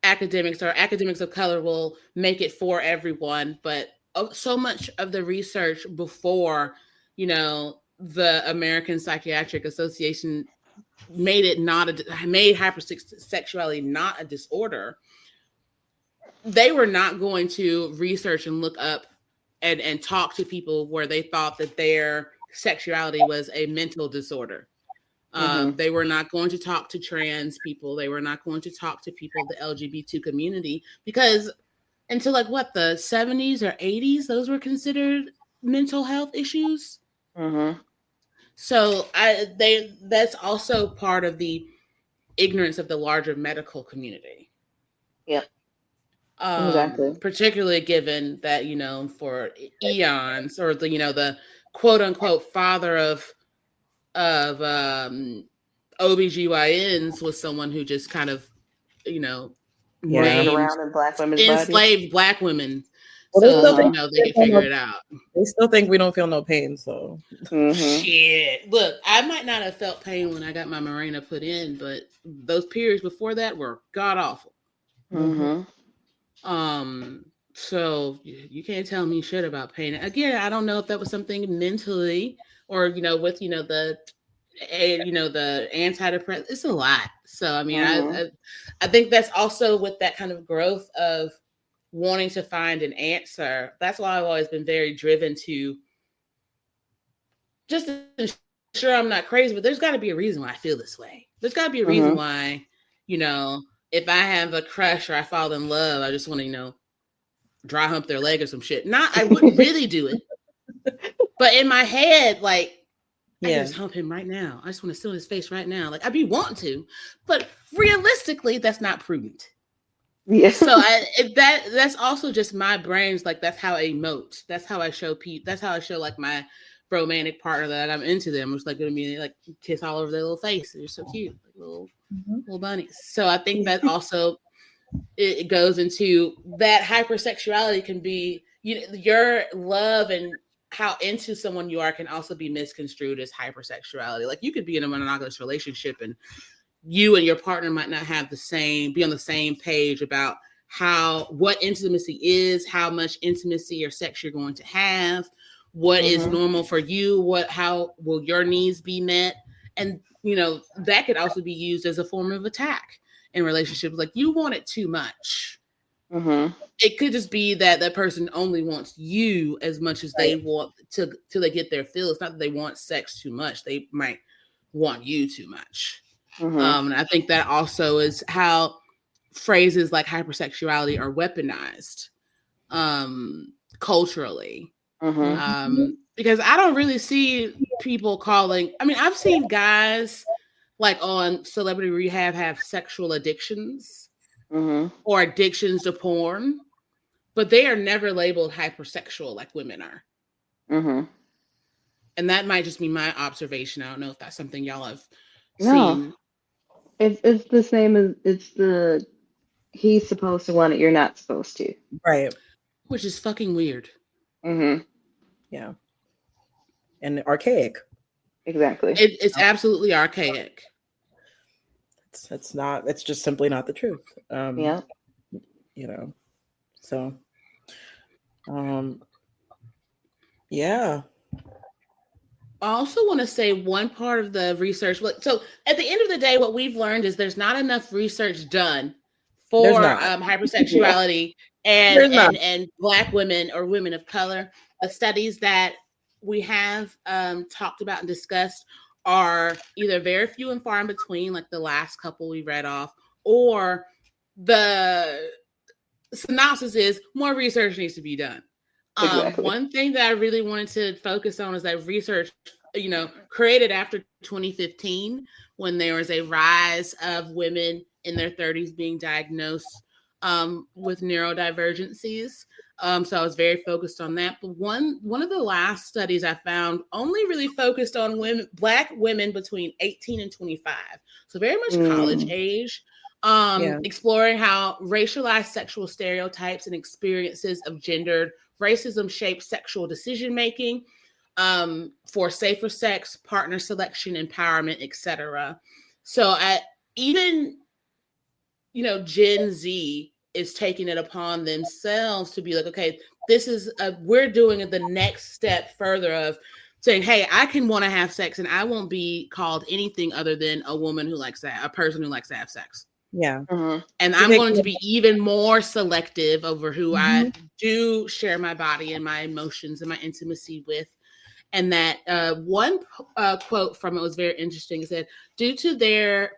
academics or academics of color will make it for everyone, but so much of the research before, the American Psychiatric Association made hypersexuality not a disorder. They were not going to research and look up and talk to people where they thought that their sexuality was a mental disorder. They were not going to talk to trans people. They were not going to talk to people, the LGBT community, because until like the 70s or 80s, those were considered mental health issues. So that's also part of the ignorance of the larger medical community. Yep. Exactly. Particularly given that, for eons, or the quote unquote father of OBGYNs was someone who just kind of, around in Black women's enslaved Black women. Well, so, they could figure it out. They still think we don't feel no pain, so. Shit. Look, I might not have felt pain when I got my Mirena put in, but those periods before that were god-awful. So you can't tell me shit about pain. Again, I don't know if that was something mentally, or with the antidepressant. It's a lot. So I mean, I think that's also with that kind of growth of wanting to find an answer. That's why I've always been very driven to just ensure I'm not crazy, but there's got to be a reason why I feel this way. There's got to be a reason why, if I have a crush or I fall in love, I just want to, dry hump their leg or some shit. I wouldn't really do it. But in my head, I can just hump him right now. I just want to sit on his face right now. I'd be wanting to, but realistically, that's not prudent. Yeah. So that's also just my brain's that's how I emote. That's how I show people. That's how I show my romantic partner that I'm into them. It's gonna be kiss all over their little face. They're so cute, little bunnies. So I think that also it goes into that hypersexuality can be your love and how into someone you are can also be misconstrued as hypersexuality. You could be in a monogamous relationship and you and your partner might not have be on the same page about what intimacy is, how much intimacy or sex you're going to have, what is normal for you, how will your needs be met. And, that could also be used as a form of attack in relationships. You want it too much. It could just be that that person only wants you as much as they want till they get their fill. It's not that they want sex too much. They might want you too much. And I think that also is how phrases like hypersexuality are weaponized culturally. Because I don't really see people calling, I mean, I've seen guys like on Celebrity Rehab have sexual addictions or addictions to porn, but they are never labeled hypersexual like women are. And that might just be my observation. I don't know if that's something y'all have seen. It's the same as he's supposed to want it, you're not supposed to. Right. Which is fucking weird. Yeah. And archaic. Exactly. It's absolutely archaic. It's just simply not the truth. You know. So yeah. I also want to say one part of the research. So at the end of the day, what we've learned is there's not enough research done for hypersexuality and Black women or women of color. The studies that we have talked about and discussed are either very few and far in between, like the last couple we read off, or the synopsis is more research needs to be done. One thing that I really wanted to focus on is that research, created after 2015, when there was a rise of women in their 30s being diagnosed with neurodivergencies. So I was very focused on that. But one of the last studies I found only really focused on Black women between 18 and 25. So very much college age. Exploring how racialized sexual stereotypes and experiences of gendered racism shape sexual decision-making for safer sex, partner selection, empowerment, etc. So even Gen Z is taking it upon themselves to be like, okay, this is we're doing the next step further of saying, hey, I can want to have sex and I won't be called anything other than a woman who likes that, a person who likes to have sex. Yeah. And I'm going to be even more selective over who I do share my body and my emotions and my intimacy with. And that one quote from it was very interesting. It said, due to their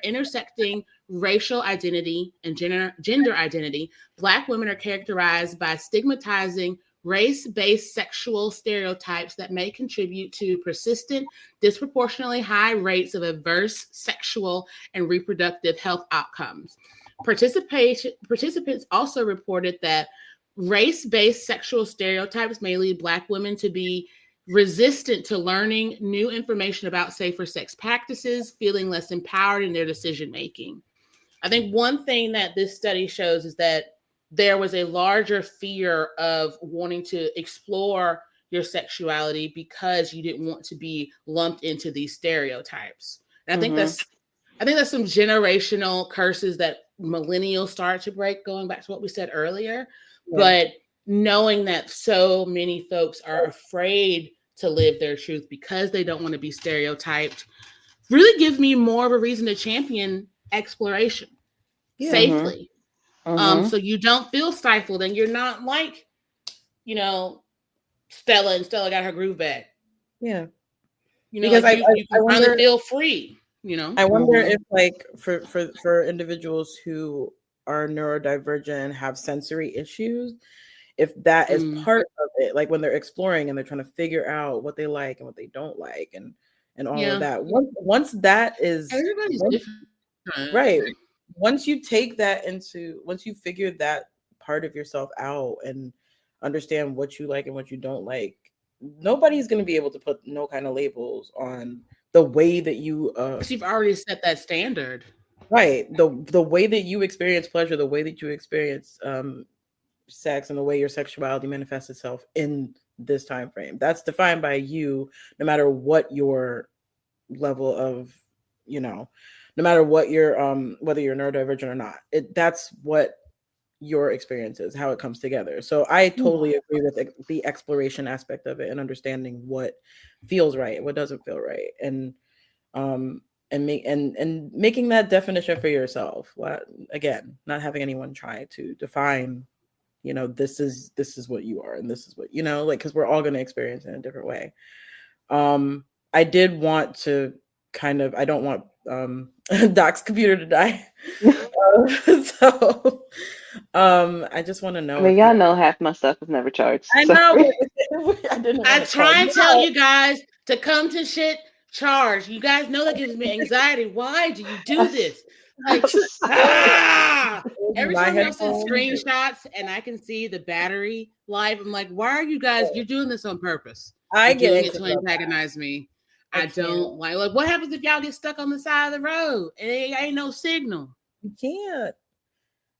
intersecting racial identity and gender identity, Black women are characterized by stigmatizing race-based sexual stereotypes that may contribute to persistent, disproportionately high rates of adverse sexual and reproductive health outcomes. Participants also reported that race-based sexual stereotypes may lead Black women to be resistant to learning new information about safer sex practices, feeling less empowered in their decision-making. I think one thing that this study shows is that there was a larger fear of wanting to explore your sexuality because you didn't want to be lumped into these stereotypes. And I think that's some generational curses that millennials start to break, going back to what we said earlier. Yeah. But knowing that so many folks are afraid to live their truth because they don't want to be stereotyped really gives me more of a reason to champion exploration safely. So you don't feel stifled and you're not like, Stella, and Stella got her groove back. Yeah. Because like you can finally feel free, I wonder if like for individuals who are neurodivergent and have sensory issues, if that is part of it, like when they're exploring and they're trying to figure out what they like and what they don't like and all of that. Once that is everybody's different. Right. Once you figure that part of yourself out and understand what you like and what you don't like, nobody's going to be able to put no kind of labels on the way that you you've already set that standard. Right. The way that you experience pleasure, the way that you experience sex, and the way your sexuality manifests itself in this time frame, that's defined by you, no matter what your level of, no matter what your whether you're neurodivergent or not, that's what your experience is, how it comes together. So I totally agree with the exploration aspect of it and understanding what feels right and what doesn't feel right. And and making that definition for yourself. Again, not having anyone try to define, this is what you are, and this is what, because we're all going to experience it in a different way. I did want to I don't want Doc's computer to die. So I just want to know. I mean, y'all know half my stuff was never charged. I know. I try and tell you guys to come to shit charged. You guys know that gives me anxiety. Why do you do this? Like, every time y'all send screenshots and I can see the battery life, I'm like, why are you guys? You're doing this on purpose. I get doing it to antagonize me. I don't like. What happens if y'all get stuck on the side of the road and there ain't no signal? You can't.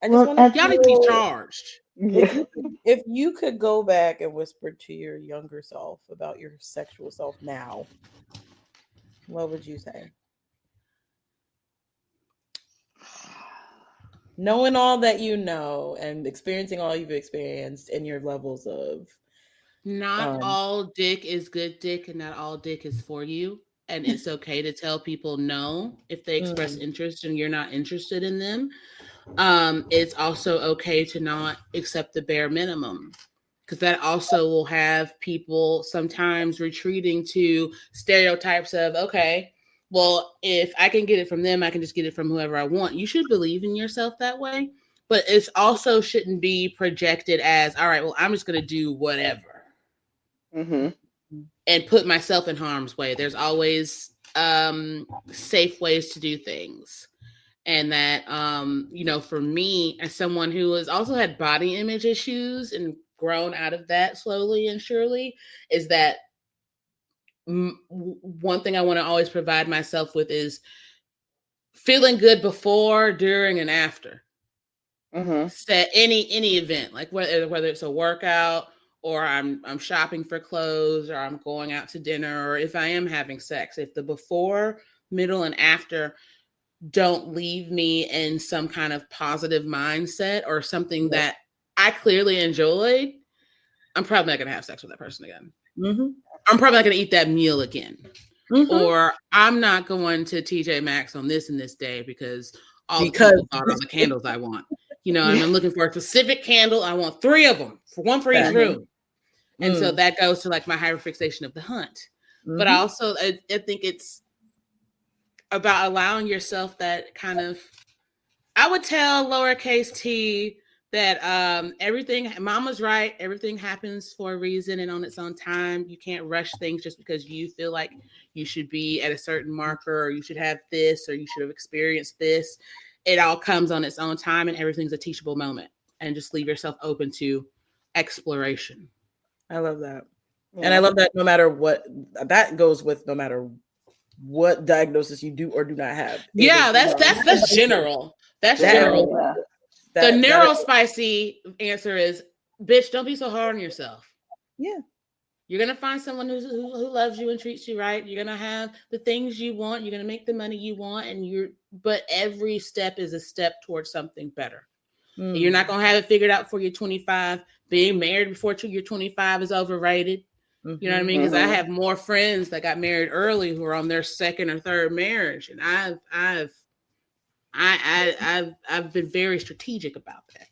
I just y'all need to be charged. Yeah. If you could go back and whisper to your younger self about your sexual self now, what would you say? Knowing all that you know and experiencing all you've experienced and your levels of. Not all dick is good dick, and not all dick is for you. And it's okay to tell people no if they express interest and you're not interested in them. It's also okay to not accept the bare minimum, because that also will have people sometimes retreating to stereotypes of, okay, well, if I can get it from them, I can just get it from whoever I want. You should believe in yourself that way, but it's also shouldn't be projected as, all right, well, I'm just going to do whatever. And put myself in harm's way. There's always safe ways to do things. And that, for me, as someone who has also had body image issues and grown out of that slowly and surely, is that one thing I want to always provide myself with is feeling good before, during, and after. Set any event, like whether it's a workout, or I'm shopping for clothes, or I'm going out to dinner, or if I am having sex, if the before, middle, and after don't leave me in some kind of positive mindset or something that I clearly enjoyed, I'm probably not going to have sex with that person again. I'm probably not going to eat that meal again. Or I'm not going to TJ Maxx on this and this day because people bought all the candles I want. And I'm looking for a specific candle. I want 3 of them, one for each room. And so that goes to like my hyperfixation of the hunt. But also, I think it's about allowing yourself that kind of, I would tell lowercase t that everything, Mama's right, everything happens for a reason and on its own time. You can't rush things just because you feel like you should be at a certain marker, or you should have this, or you should have experienced this. It all comes on its own time, and everything's a teachable moment. And just leave yourself open to exploration. I love that. Yeah. And I love that no matter what, that goes with no matter what diagnosis you do or do not have. Yeah, that's general. That's general. The neurospicy answer is, bitch, don't be so hard on yourself. Yeah. You're going to find someone who loves you and treats you right. You're going to have the things you want. You're going to make the money you want. But every step is a step towards something better. You're not going to have it figured out before you're 25. Being married before you're 25 is overrated. You know what I mean? Because I have more friends that got married early who are on their second or third marriage. And I've been very strategic about that.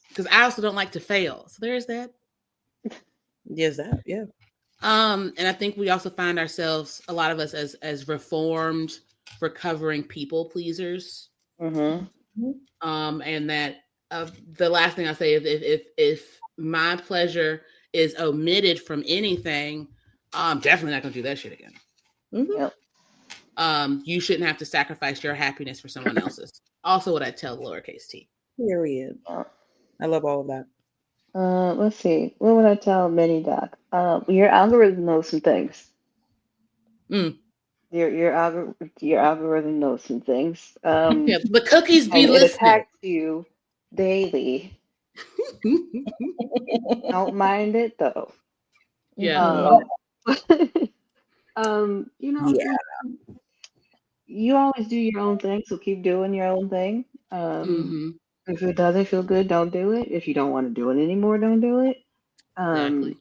Because I also don't like to fail. So there's that. Yes, that, yeah. And I think we also find ourselves, a lot of us, as reformed, recovering people pleasers. And that the last thing I say is if my pleasure is omitted from anything, I'm definitely not gonna do that shit again. You shouldn't have to sacrifice your happiness for someone else's. Also, what I tell lowercase t. Period. I love all of that. Let's see. What would I tell Mini Doc? Your algorithm knows some things. Your algorithm knows some things. The cookies be listening. It attacks you daily. Don't mind it though. Yeah. You always do your own thing, so keep doing your own thing. If it doesn't feel good, don't do it. If you don't want to do it anymore, don't do it. Exactly.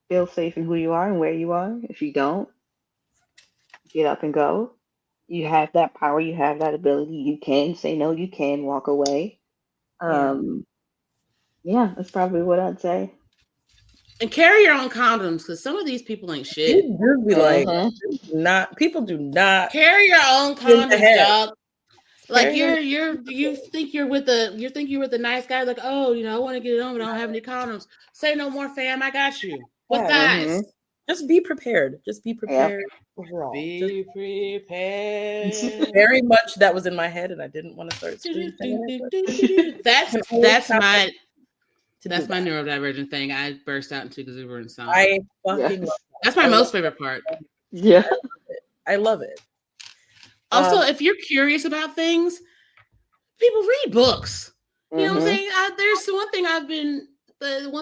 Feel safe in who you are and where you are. If you don't, get up and go. You have that power, you have that ability. You can say no, you can walk away. Yeah, that's probably what I'd say. And carry your own condoms, because some of these people ain't shit. You do be like, people do not carry your own condoms, dog. Like you think you're with a nice guy, like, oh, you know, I want to get it on, but I don't have any condoms. Say no more, fam. I got you. With guys. Just be prepared. Just be prepared overall. Be prepared. Very much that was in my head, and I didn't want to start screaming. That's my neurodivergent thing. I burst out into exuberant song. I fucking love that. That's my most favorite part. Yeah. I love it. Also, if you're curious about things, people read books. You know what I'm saying? There's the one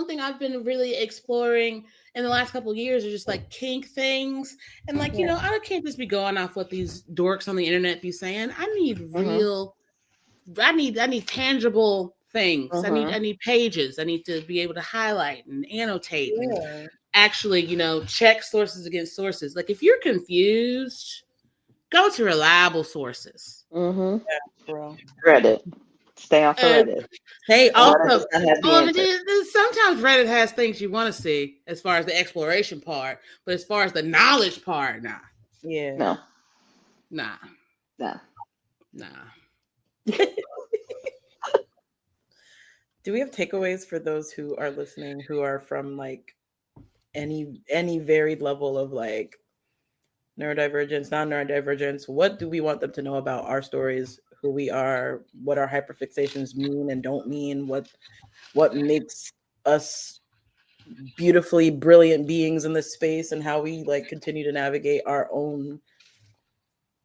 thing I've been really exploring in the last couple of years are just like kink things. And like, you know, I can't just be going off what these dorks on the internet be saying. I need I need tangible things. I need pages. I need to be able to highlight and annotate and actually, you know, check sources against sources. Like if you're confused, go to reliable sources. Yeah, bro. Reddit. Stay off of Reddit. Hey, also, sometimes Reddit has things you want to see as far as the exploration part, but as far as the knowledge part, nah. Yeah. Nah. Do we have takeaways for those who are listening who are from like any varied level of like neurodivergence, non-neurodivergence? What do we want them to know about our stories, who we are, what our hyperfixations mean and don't mean, what makes us beautifully brilliant beings in this space, and how we like continue to navigate our own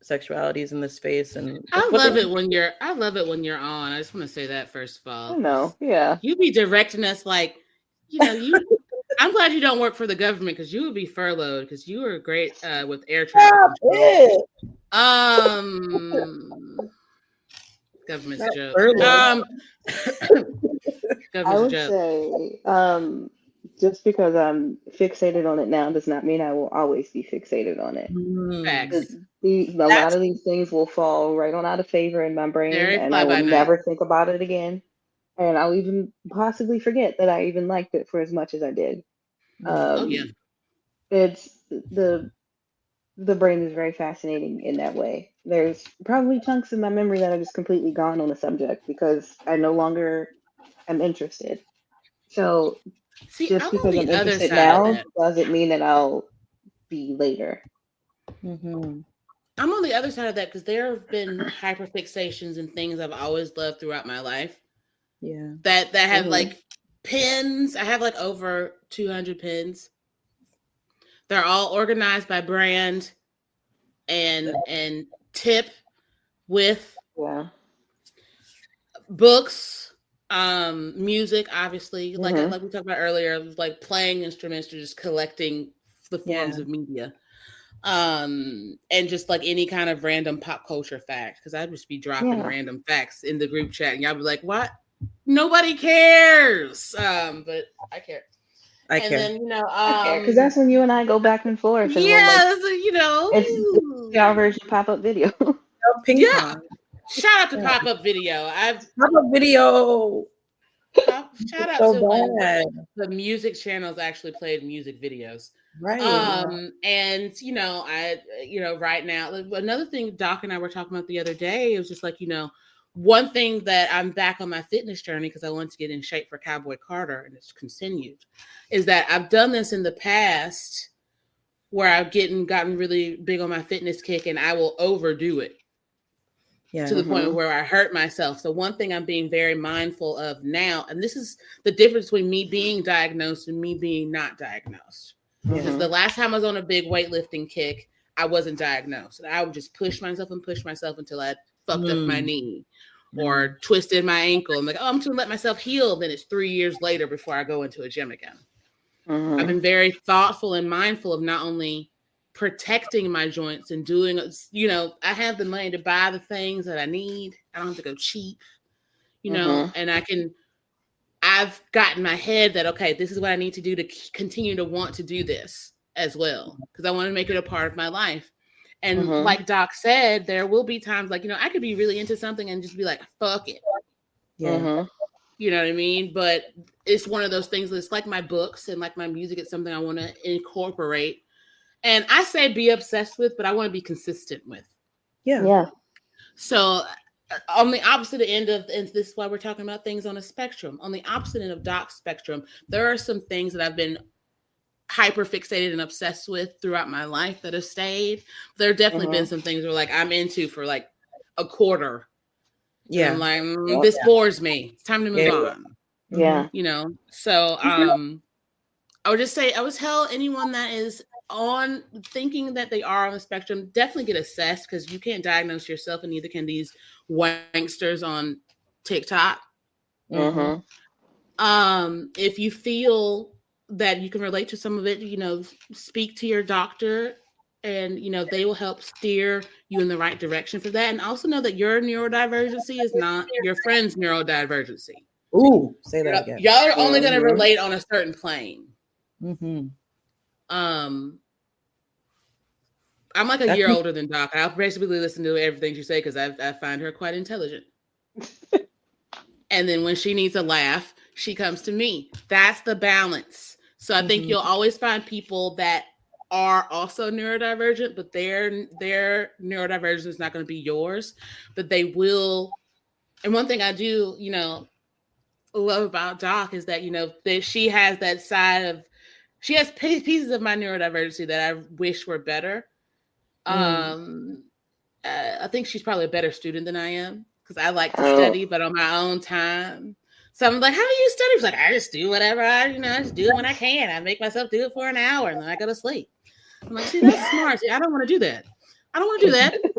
sexualities in this space? And I love it when you're on. I just want to say that first of all. No, yeah. You be directing us like, you know, I'm glad you don't work for the government, because you would be furloughed, because you were great with air traffic control. Government's joke. I would say, just because I'm fixated on it now does not mean I will always be fixated on it. Facts. A lot of these things will fall right on out of favor in my brain, and I will never think about it again. And I'll even possibly forget that I even liked it for as much as I did. It's the brain is very fascinating in that way. There's probably chunks of my memory that are just completely gone on the subject because I no longer am interested. So just because I'm interested now doesn't mean that I'll be later. I'm on the other side of that because there have been hyperfixations and things I've always loved throughout my life. Yeah. That have like pins. I have like over 200 pins. They're all organized by brand and tip with books, music, obviously, like we talked about earlier, like playing instruments or just collecting the forms of media. And just like any kind of random pop culture fact, because I'd just be dropping random facts in the group chat and y'all be like, what? Nobody cares. But I care. I care. Then, you know, because that's when you and I go back and forth. And you know, it's our version pop-up video. Shout out to pop-up video. Pop-up video. Shout out to when the music channels actually played music videos. Right. And right now, another thing Doc and I were talking about the other day, it was just like, you know, one thing that I'm back on my fitness journey because I wanted to get in shape for Cowboy Carter, and it's continued, is that I've done this in the past where I've gotten really big on my fitness kick, and I will overdo it to the point where I hurt myself. So one thing I'm being very mindful of now, and this is the difference between me being diagnosed and me being not diagnosed. Because the last time I was on a big weightlifting kick, I wasn't diagnosed. And I would just push myself until I fucked up my knee or twisted my ankle. I'm like, I'm just gonna let myself heal. Then it's 3 years later before I go into a gym again. I've been very thoughtful and mindful of not only protecting my joints and doing, you know, I have the money to buy the things that I need. I don't have to go cheap, you know, and I've gotten my head that, okay, this is what I need to do to continue to want to do this as well. Because I want to make it a part of my life. And like Doc said, there will be times like, I could be really into something and just be like, fuck it. Yeah. You know what I mean? But it's one of those things that's like my books and like my music. It's something I want to incorporate. And I say be obsessed with, but I want to be consistent with. Yeah. So on the opposite end of, and this is why we're talking about things on a spectrum. On the opposite end of Doc's spectrum, there are some things that I've been hyper fixated and obsessed with throughout my life that have stayed. There have definitely been some things where like I'm into for like a quarter. Yeah. And I'm like, this bores me. It's time to move on. Yeah. So I would just say I would tell anyone that is on thinking that they are on the spectrum, definitely get assessed, because you can't diagnose yourself, and neither can these wanksters on TikTok. If you feel that you can relate to some of it, speak to your doctor, and they will help steer you in the right direction for that. And also know that your neurodivergency is not your friend's neurodivergency. Ooh, say that again. Y'all are only going to relate on a certain plane. I'm like a year older than Doc. I'll basically listen to everything she say because I find her quite intelligent. And then when she needs a laugh, she comes to me. That's the balance. So I think you'll always find people that are also neurodivergent, but their neurodivergence is not going to be yours, but they will. And one thing I do, love about Doc is that, that she has that side of, she has pieces of my neurodivergency that I wish were better. I think she's probably a better student than I am, because I like to study, but on my own time. So I'm like, how do you study? She's like, I just do whatever I just do it when I can. I make myself do it for an hour and then I go to sleep. I'm like, see, that's smart. See, I don't want to do that.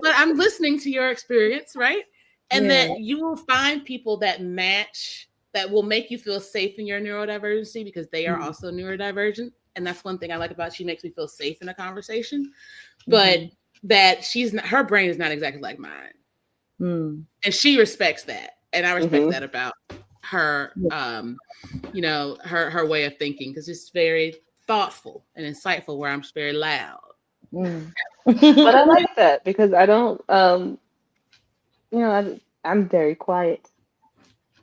But I'm listening to your experience, right? And that you will find people that match, that will make you feel safe in your neurodivergency, because they are also neurodivergent. And that's one thing I like about, she makes me feel safe in a conversation, but that her brain is not exactly like mine. And she respects that. And I respect that about her, her way of thinking, because it's very thoughtful and insightful, where I'm just very loud. But I like that, because I don't, I'm very quiet.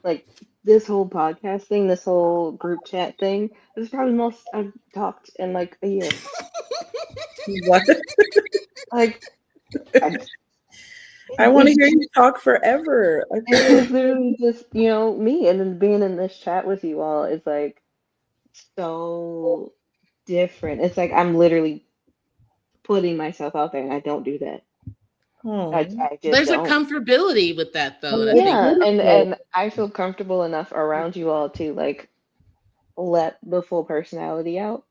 Like, this whole podcast thing, this whole group chat thing, this is probably the most I've talked in like a year. What? Like, I want to hear you talk forever. It's literally just, me. And then being in this chat with you all is like so different. It's like I'm literally putting myself out there, and I don't do that. I just There's don't. a comfortability with that, though. Yeah, and I feel comfortable enough around you all to like let the full personality out,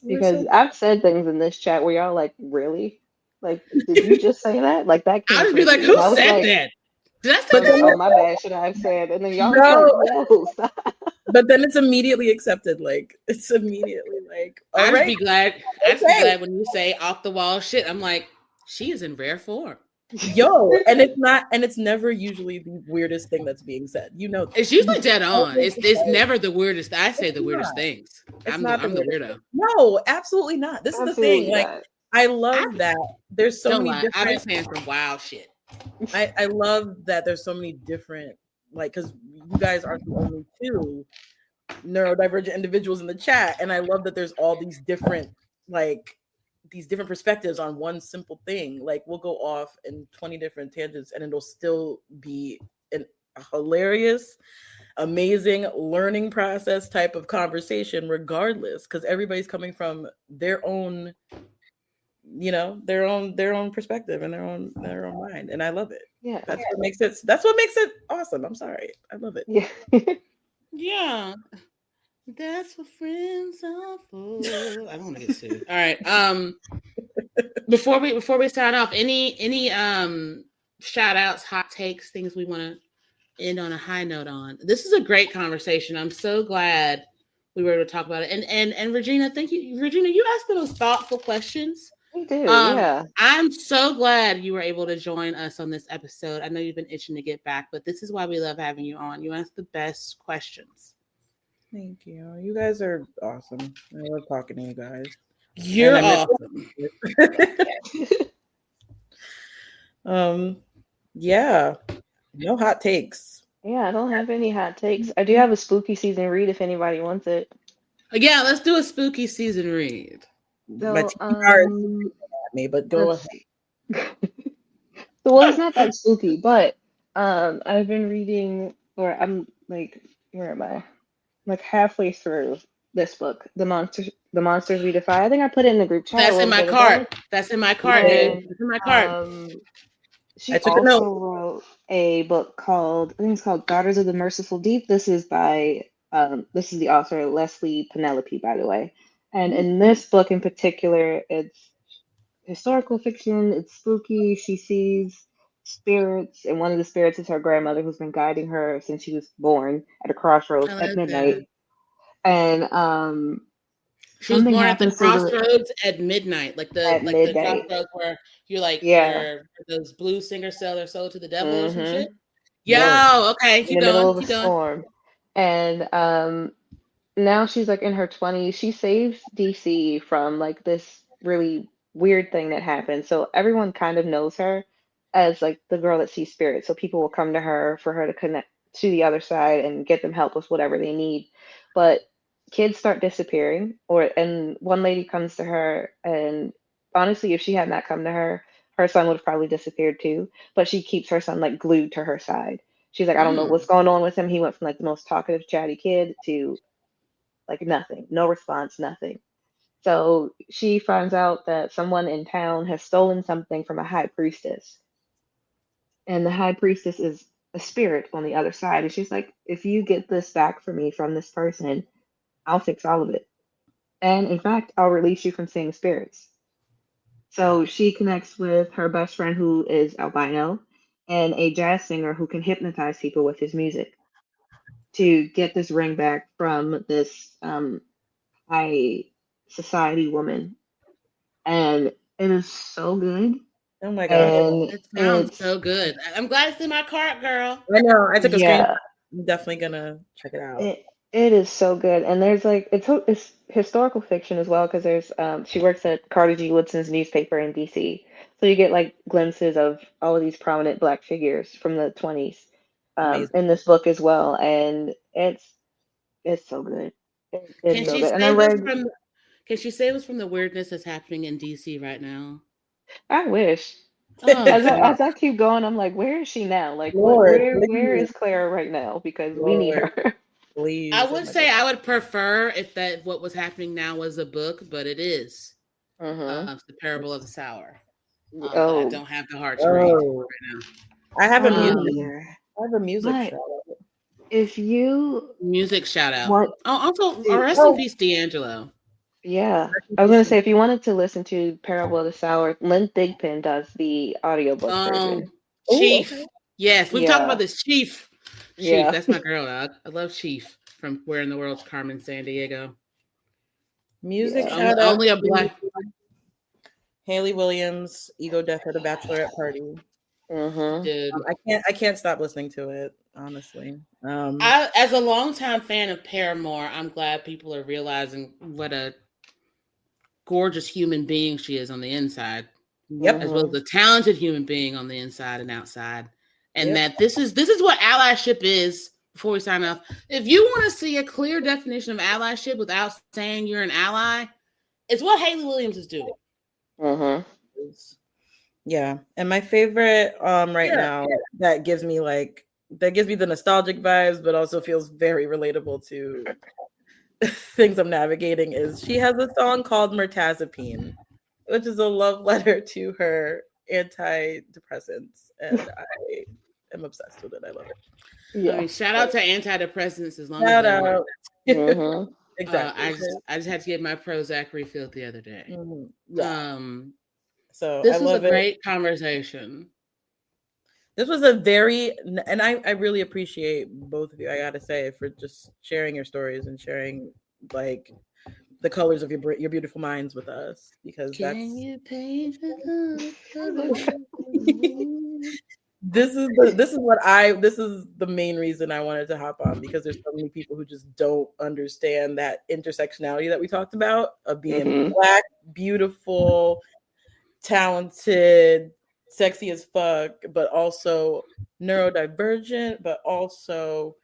because I've said things in this chat where y'all like, really? Like, did you just say that? Like, that came I'd be like, who said that? Did I say that? Oh, my bad. Should I have said? And then y'all like, no, stop. But then it's immediately accepted. Like, it's immediately like, I'd just be glad when you say off the wall shit. I'm like, she is in rare form. Yo, and it's never usually the weirdest thing that's being said. It's usually dead on. It's never the weirdest. I say the weirdest things. I'm the weirdo. No, absolutely not. This is the thing. Like, I love that there's so many different. I've been saying some wild shit. I love that there's so many different, like, because you guys aren't the only two neurodivergent individuals in the chat, and I love that there's all these different, like, these different perspectives on one simple thing. Like, we'll go off in 20 different tangents, and it'll still be a hilarious, amazing learning process type of conversation, regardless, because everybody's coming from their own, their own perspective and their own mind, and I love it. Yeah, that's what makes it awesome. I'm sorry, I love it. Yeah, that's what friends are for. I don't want to get sued. All right. Before we sign off, any shout outs, hot takes, things we want to end on a high note on? This is a great conversation. I'm so glad we were able to talk about it. And Regina, thank you. Regina, you asked the most thoughtful questions. We do, yeah. I'm so glad you were able to join us on this episode. I know you've been itching to get back, but this is why we love having you on. You ask the best questions. Thank you. You guys are awesome. I love talking to you guys. You're awesome. Yeah, no hot takes. Yeah, I don't have any hot takes. I do have a spooky season read if anybody wants it. Yeah, let's do a spooky season read. My So, TBR is at me, but go let's ahead. see. So, well, it's not that spooky, but I've been reading, or I'm like, where am I? Like halfway through this book, The Monsters We Defy. I think I put it in the group chat a That's in little my bit cart. ago. That's in my cart, dude. And That's in my cart. she I took a note. also wrote a book called, I think it's called Daughters of the Merciful Deep. This is by, this is the author, Leslie Penelope, by the way. And in this book in particular, it's historical fiction, it's spooky. She sees spirits, and one of the spirits is her grandmother who's been guiding her since she was born at a crossroads I at love midnight. that. And She was something born at the happens to the crossroads at midnight, like at the midnight. crossroads where you're like Yeah. where those blues singers sell their soul to the devil or some Mm-hmm. shit. Yo, Word. okay, In keep the middle going, of a keep going. storm. And now she's like in her 20s. She saves DC from like this really weird thing that happened. So everyone kind of knows her as like the girl that sees spirits. So people will come to her for her to connect to the other side and get them help with whatever they need. But kids start disappearing, and one lady comes to her, and honestly, if she had not come to her, her son would have probably disappeared too. But she keeps her son like glued to her side. She's like, I don't know what's going on with him. He went from like the most talkative, chatty kid to like nothing, no response, nothing. So she finds out that someone in town has stolen something from a high priestess. And the high priestess is a spirit on the other side. And she's like, if you get this back for me from this person, I'll fix all of it. And in fact, I'll release you from seeing spirits. So she connects with her best friend who is albino and a jazz singer who can hypnotize people with his music to get this ring back from this high society woman. And it is so good. Oh my gosh. And It sounds it's, so good. I'm glad it's in my cart, girl. I know. I took a screenshot. yeah, I'm definitely gonna check it out. it is so good. And there's like, it's historical fiction as well because there's, she works at Carter G. Woodson's newspaper in DC. So you get like glimpses of all of these prominent Black figures from the 20s Amazing. in this book as well. And it's so good. It's Can so she good. And I save us read, from? Can she save us from the weirdness that's happening in DC right now? I wish. Oh, As I keep going, I'm like, where is she now? Like, Lord, where please, is Clara right now? Because we need Lord, her. please. I Oh would my say God. I would prefer if that what was happening now was a book, but it is. Mm-hmm. The Parable of the Sour. But I Oh, don't have the heart to read Oh, right I have a me music. now. neither. I have a music But shout out. if you Music shout out. want Oh, also, to, rest in Oh, peace, D'Angelo. yeah, I was gonna say if you wanted to listen to Parable of the Sour, Lynn Thigpen does the audiobook version. oh, Chief. okay. Yes, we've talked about Yeah, this. Chief. Chief. yeah. That's my girl. I love Chief from Where in the World's Carmen Sandiego. Music Yeah. Only, shout out only a to black. Haley Williams, Ego Death at a Bachelorette Party. Mm-hmm. Dude. I can't stop listening to it, honestly. As a longtime fan of Paramore, I'm glad people are realizing what a gorgeous human being she is on the inside, Yep. as well as a talented human being on the inside and outside. And Yep. that this is what allyship is. Before we sign off, if you want to see a clear definition of allyship without saying you're an ally, it's what Haley Williams is doing. Mm-hmm. Yeah. And my favorite right now that gives me the nostalgic vibes, but also feels very relatable to things I'm navigating is she has a song called Mirtazapine, which is a love letter to her antidepressants. And I am obsessed with it. I love it. Yeah. I mean, shout out to antidepressants as long Shout as they work. out. Mm-hmm. Exactly. I just had to get my Prozac refilled the other day. Yeah. So This I was love a great conversation. This was a very, and I really appreciate both of you, I gotta say, for just sharing your stories and sharing like the colors of your beautiful minds with us, because You paint the colors? this is the main reason I wanted to hop on, because there's so many people who just don't understand that intersectionality that we talked about of being Black, beautiful, talented, sexy as fuck, but also neurodivergent, but also,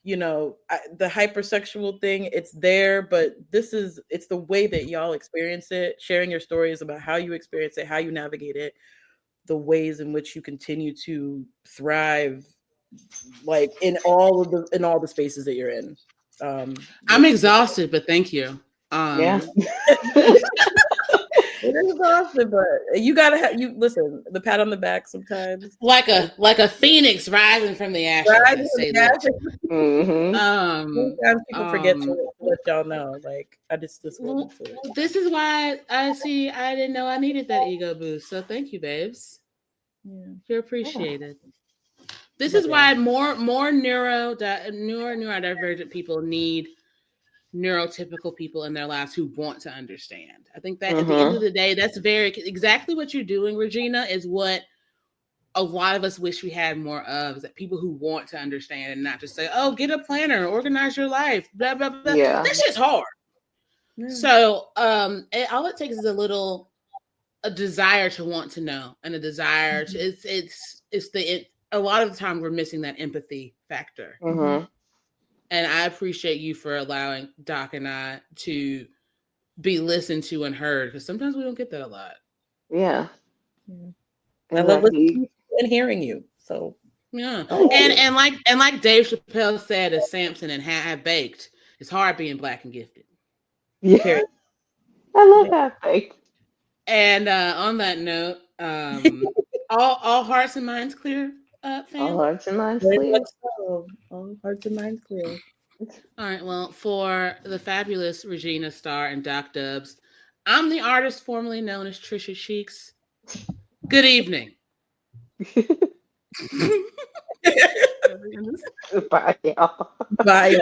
you know, the hypersexual thing, it's there, but it's the way that y'all experience it, sharing your stories about how you experience it, how you navigate it, the ways in which you continue to thrive, like in all the spaces that you're in. I'm exhausted, but thank you. Yeah. It is exhausting, but you gotta listen. The pat on the back sometimes, like a phoenix rising from the ashes. Sometimes people forget to let y'all know. Like this is why I didn't know I needed that ego boost. So thank you, babes. Yeah. You're appreciated. This is why more neurodivergent people need neurotypical people in their lives who want to understand. I think that at the end of the day, that's exactly what you're doing, Regina, is what a lot of us wish we had more of, is that people who want to understand and not just say, oh, get a planner, organize your life, blah, blah, blah. Yeah. That's just hard. Yeah. So all it takes is a desire to want to know, and a desire to, a lot of the time we're missing that empathy factor. And I appreciate you for allowing Doc and I to be listened to and heard, because sometimes we don't get that a lot. Yeah. I love listening and hearing you. So yeah. And like Dave Chappelle said, as Samson and Half Baked, it's hard being Black and gifted. Yeah. I love Half Baked. And on that note, all hearts and minds clear, fam? All hearts and minds clear. All hearts and minds clear. All right, well, for the fabulous Regina Starr and Doc Dubs, I'm the artist formerly known as Trisha Cheeks. Good evening. Bye, y'all. Bye.